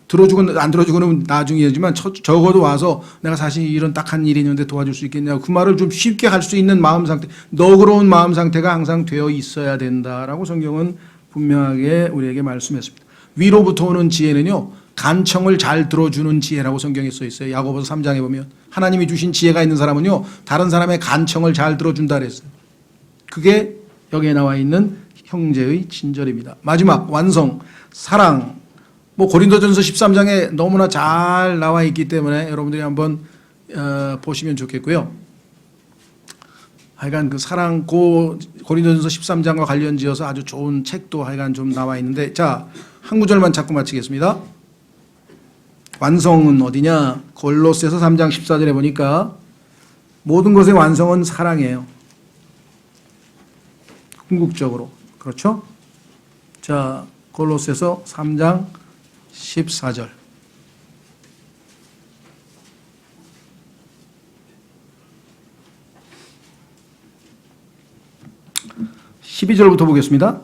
들어주고 안 들어주고는 나중이지만 적어도 와서 내가 사실 이런 딱한 일이 있는데 도와줄 수 있겠냐고 그 말을 좀 쉽게 할 수 있는 마음 상태, 너그러운 마음 상태가 항상 되어 있어야 된다라고 성경은 분명하게 우리에게 말씀했습니다. 위로부터 오는 지혜는요, 간청을 잘 들어주는 지혜라고 성경에 써 있어요. 야고보서 3장에 보면 하나님이 주신 지혜가 있는 사람은요, 다른 사람의 간청을 잘 들어준다 그랬어요. 그게 여기에 나와 있는 형제의 친절입니다. 마지막 완성, 사랑. 뭐 고린도전서 13장에 너무나 잘 나와 있기 때문에 여러분들이 한번 보시면 좋겠고요. 하여간 그 사랑, 고린도전서 13장과 관련지어서 아주 좋은 책도 하여간 좀 나와 있는데, 자, 한 구절만 찾고 마치겠습니다. 완성은 어디냐? 골로새서 3장 14절에 보니까 모든 것의 완성은 사랑이에요. 궁극적으로. 그렇죠? 자, 골로새서 3장 14절. 12절부터 보겠습니다.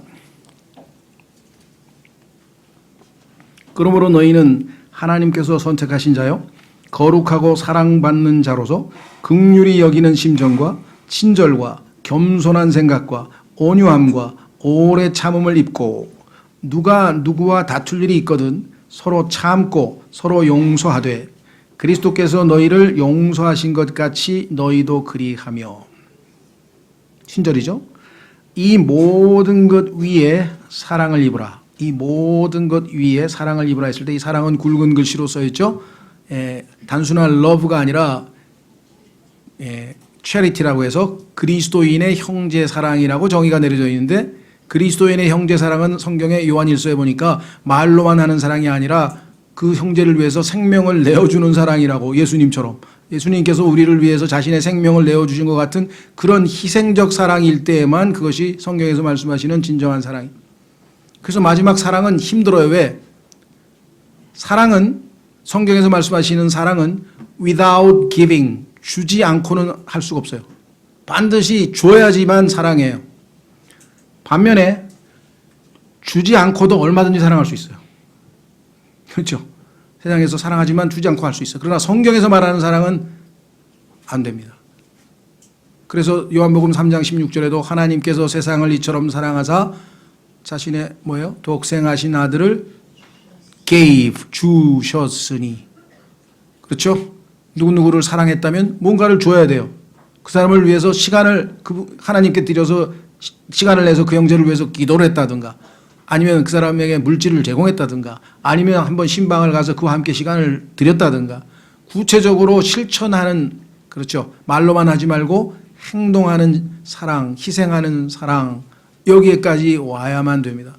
그러므로 너희는 하나님께서 선택하신 자요, 거룩하고 사랑받는 자로서 긍휼히 여기는 심정과 친절과 겸손한 생각과 온유함과 오래 참음을 입고, 누가 누구와 다툴 일이 있거든 서로 참고 서로 용서하되 그리스도께서 너희를 용서하신 것 같이 너희도 그리하며. 신절이죠. 이 모든 것 위에 사랑을 입으라. 이 모든 것 위에 사랑을 입으라 했을 때 이 사랑은 굵은 글씨로 써있죠. 단순한 love가 아니라 charity라고 해서 그리스도인의 형제 사랑이라고 정의가 내려져 있는데, 그리스도인의 형제 사랑은 성경의 요한일서에 보니까 말로만 하는 사랑이 아니라 그 형제를 위해서 생명을 내어주는 사랑이라고, 예수님처럼 예수님께서 우리를 위해서 자신의 생명을 내어주신 것 같은 그런 희생적 사랑일 때에만 그것이 성경에서 말씀하시는 진정한 사랑입니다. 그래서 마지막 사랑은 힘들어요. 왜? 사랑은, 성경에서 말씀하시는 사랑은 without giving, 주지 않고는 할 수가 없어요. 반드시 줘야지만 사랑해요. 반면에 주지 않고도 얼마든지 사랑할 수 있어요. 그렇죠? 세상에서 사랑하지만 주지 않고 할 수 있어요. 그러나 성경에서 말하는 사랑은 안 됩니다. 그래서 요한복음 3장 16절에도 하나님께서 세상을 이처럼 사랑하사 자신의 독생하신 아들을 gave, 주셨으니. 그렇죠? 누구누구를 사랑했다면 뭔가를 줘야 돼요. 그 사람을 위해서 시간을 하나님께 드려서 시간을 내서 그 형제를 위해서 기도를 했다든가, 아니면 그 사람에게 물질을 제공했다든가, 아니면 한번 신방을 가서 그와 함께 시간을 드렸다든가, 구체적으로 실천하는, 그렇죠, 말로만 하지 말고 행동하는 사랑, 희생하는 사랑, 여기에까지 와야만 됩니다.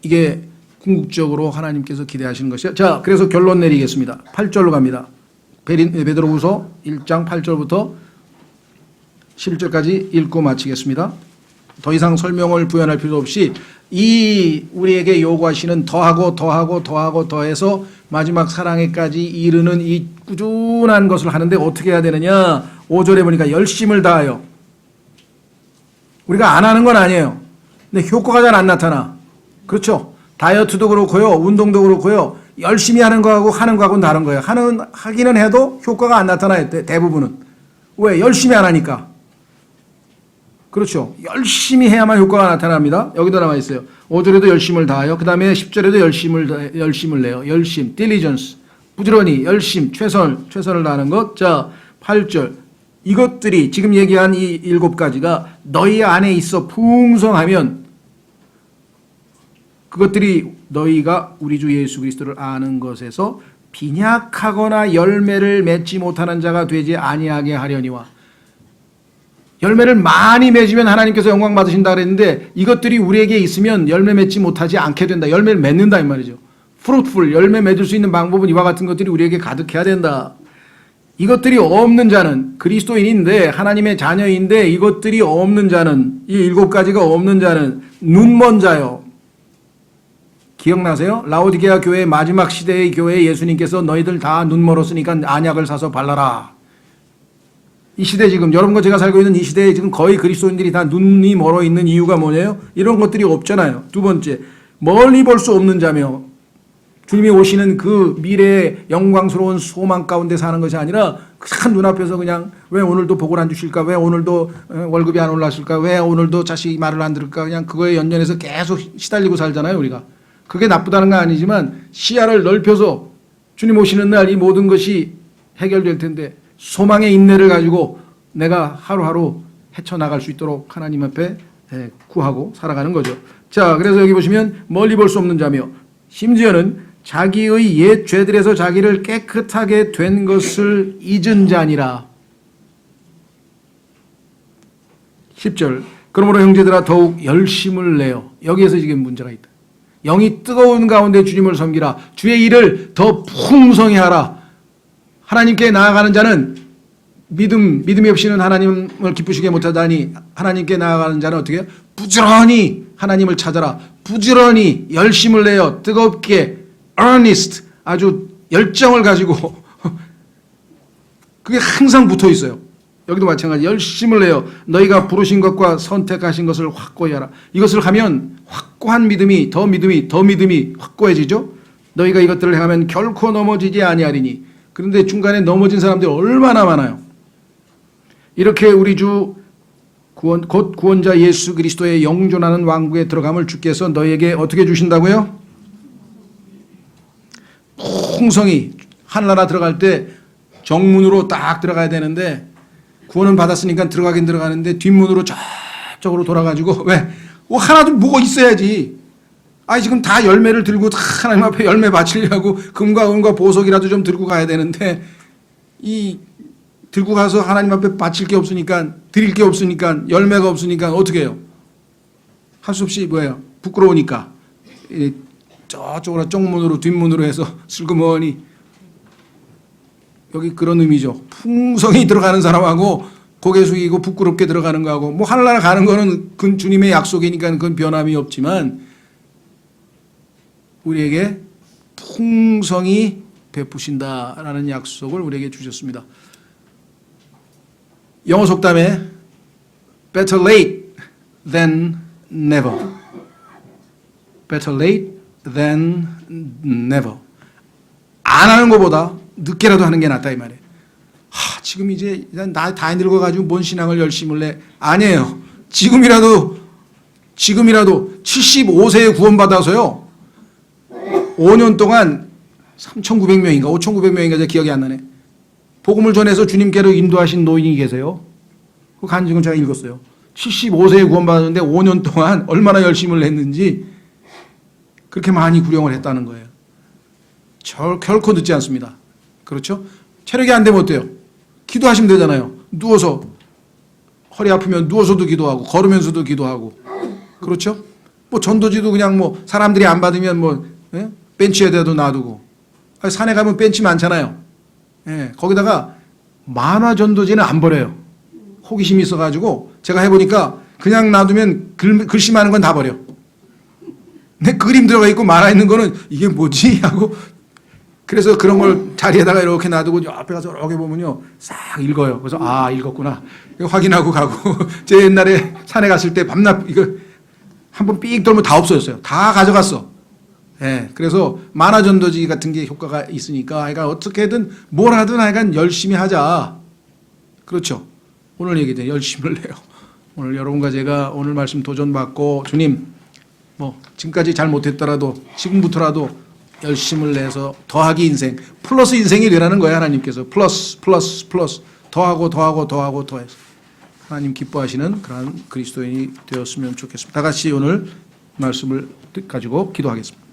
이게 궁극적으로 하나님께서 기대하시는 것이죠. 자, 그래서 결론 내리겠습니다. 8절로 갑니다. 베드로후서 1장 8절부터 11절까지 읽고 마치겠습니다. 더 이상 설명을 부연할 필요 없이 이 우리에게 요구하시는 더하고 더하고 더하고 더해서 마지막 사랑에까지 이르는 이 꾸준한 것을 하는데 어떻게 해야 되느냐. 5절에 보니까 열심을 다하여. 우리가 안 하는 건 아니에요. 근데 효과가 잘 안 나타나. 그렇죠? 다이어트도 그렇고요, 운동도 그렇고요, 열심히 하는 거하고 하는 거하고는 다른 거예요. 하기는 해도 효과가 안 나타나요. 대부분은. 왜? 열심히 안 하니까. 그렇죠. 열심히 해야만 효과가 나타납니다. 여기도 남아 있어요. 5절에도 열심을 다하여, 그 다음에 10절에도 열심을 내요. 열심, diligence, 부지런히, 열심, 최선을 다하는 것. 자, 8절. 이것들이 지금 얘기한 이 7가지가 너희 안에 있어 풍성하면 그것들이 너희가 우리 주 예수 그리스도를 아는 것에서 빈약하거나 열매를 맺지 못하는 자가 되지 아니하게 하려니와. 열매를 많이 맺으면 하나님께서 영광 받으신다 그랬는데 이것들이 우리에게 있으면 열매 맺지 못하지 않게 된다. 열매를 맺는다 이 말이죠. fruitful, 열매 맺을 수 있는 방법은 이와 같은 것들이 우리에게 가득해야 된다. 이것들이 없는 자는, 그리스도인인데 하나님의 자녀인데 이것들이 없는 자는, 이 7가지가 없는 자는 눈먼 자요. 기억나세요? 라오디게아 교회의 마지막 시대의 교회에 예수님께서 너희들 다 눈 멀었으니까 안약을 사서 발라라. 이 시대, 지금 여러분과 제가 살고 있는 이 시대에 지금 거의 그리스도인들이 다 눈이 멀어 있는 이유가 뭐냐요? 이런 것들이 없잖아요. 두 번째, 멀리 볼 수 없는 자며, 주님이 오시는 그 미래의 영광스러운 소망 가운데 사는 것이 아니라 큰 눈앞에서 그냥 왜 오늘도 복을 안 주실까, 왜 오늘도 월급이 안 올랐을까, 왜 오늘도 자식이 말을 안 들을까, 그냥 그거에 연연해서 계속 시달리고 살잖아요. 우리가. 그게 나쁘다는 건 아니지만 시야를 넓혀서 주님 오시는 날 이 모든 것이 해결될 텐데 소망의 인내를 가지고 내가 하루하루 헤쳐나갈 수 있도록 하나님 앞에 구하고 살아가는 거죠. 자, 그래서 여기 보시면 멀리 볼 수 없는 자며, 심지어는 자기의 옛 죄들에서 자기를 깨끗하게 된 것을 잊은 자니라. 10절. 그러므로 형제들아 더욱 열심을 내어. 여기에서 지금 문제가 있다. 영이 뜨거운 가운데 주님을 섬기라. 주의 일을 더 풍성히 하라. 하나님께 나아가는 자는 믿음이 없이는 하나님을 기쁘시게 못하다니, 하나님께 나아가는 자는 어떻게 해요? 부지런히 하나님을 찾아라. 부지런히 열심을 내어 뜨겁게, earnest, 아주 열정을 가지고 그게 항상 붙어 있어요. 여기도 마찬가지. 열심을 내어 너희가 부르신 것과 선택하신 것을 확고히 하라. 이것을 하면 확고한 믿음이 더 믿음이 확고해지죠. 너희가 이것들을 행하면 결코 넘어지지 아니하리니. 그런데 중간에 넘어진 사람들이 얼마나 많아요. 이렇게 우리 주 곧 구원자 예수 그리스도의 영존하는 왕국에 들어감을 주께서 너희에게 어떻게 주신다고요? 풍성히 하늘나라 들어갈 때 정문으로 딱 들어가야 되는데 구원은 받았으니까 들어가긴 들어가는데 뒷문으로 저쪽으로 돌아가지고 왜? 하나도 뭐가 있어야지. 아니 지금 다 열매를 들고 다 하나님 앞에 열매 바치려고 금과 은과 보석이라도 좀 들고 가야 되는데 이 들고 가서 하나님 앞에 바칠 게 없으니까 드릴 게 없으니까 열매가 없으니까 어떻게 해요? 할 수 없이 뭐예요? 부끄러우니까 저쪽으로 쪽문으로 뒷문으로 해서 슬그머니 여기 그런 의미죠. 풍성히 들어가는 사람하고 고개 숙이고 부끄럽게 들어가는 거하고 뭐 하늘나라 가는 거는 그 주님의 약속이니까 그건 변함이 없지만 우리에게 풍성히 베푸신다라는 약속을 우리에게 주셨습니다. 영어 속담에 better late than never. better late than never. 안 하는 것보다 늦게라도 하는 게 낫다 이 말이에요. 지금 이제 나 다 늙어가지고 뭔 신앙을 열심을 내. 아니에요. 지금이라도 75세에 구원받아서요. 5년 동안 3,900명인가 5,900명인가 기억이 안 나네. 복음을 전해서 주님께로 인도하신 노인이 계세요. 그 간증은 제가 읽었어요. 75세에 구원받았는데 5년 동안 얼마나 열심을 했는지 그렇게 많이 구령을 했다는 거예요. 결코 늦지 않습니다. 그렇죠? 체력이 안 되면 어때요? 기도하시면 되잖아요. 누워서 허리 아프면 누워서도 기도하고 걸으면서도 기도하고 그렇죠? 뭐 전도지도 그냥 뭐 사람들이 안 받으면 뭐 벤치에다도 놔두고 산에 가면 벤치 많잖아요. 거기다가 만화 전도지는 안 버려요. 호기심이 있어가지고 제가 해보니까 그냥 놔두면 글씨 많은 건 다 버려. 근데 그림 들어가 있고 만화 있는 거는 이게 뭐지? 하고 그래서 그런 걸 자리에다가 이렇게 놔두고 옆에 가서 이렇게 보면요 싹 읽어요. 그래서 읽었구나 확인하고 가고 제 옛날에 산에 갔을 때 밤낮 이거 한번 삑 돌면 다 없어졌어요. 다 가져갔어. 그래서 만화 전도지 같은 게 효과가 있으니까 하여간 어떻게든 뭘 하든 하여간 열심히 하자. 그렇죠. 오늘 얘기죠. 열심을 내요. 오늘 여러분과 제가 오늘 말씀 도전받고 주님 뭐 지금까지 잘 못했더라도 지금부터라도 열심을 내서 더하기 인생 플러스 인생이 되라는 거예요. 하나님께서 플러스 더하고 더해서 하나님 기뻐하시는 그런 그리스도인이 되었으면 좋겠습니다. 다 같이 오늘 말씀을 가지고 기도하겠습니다.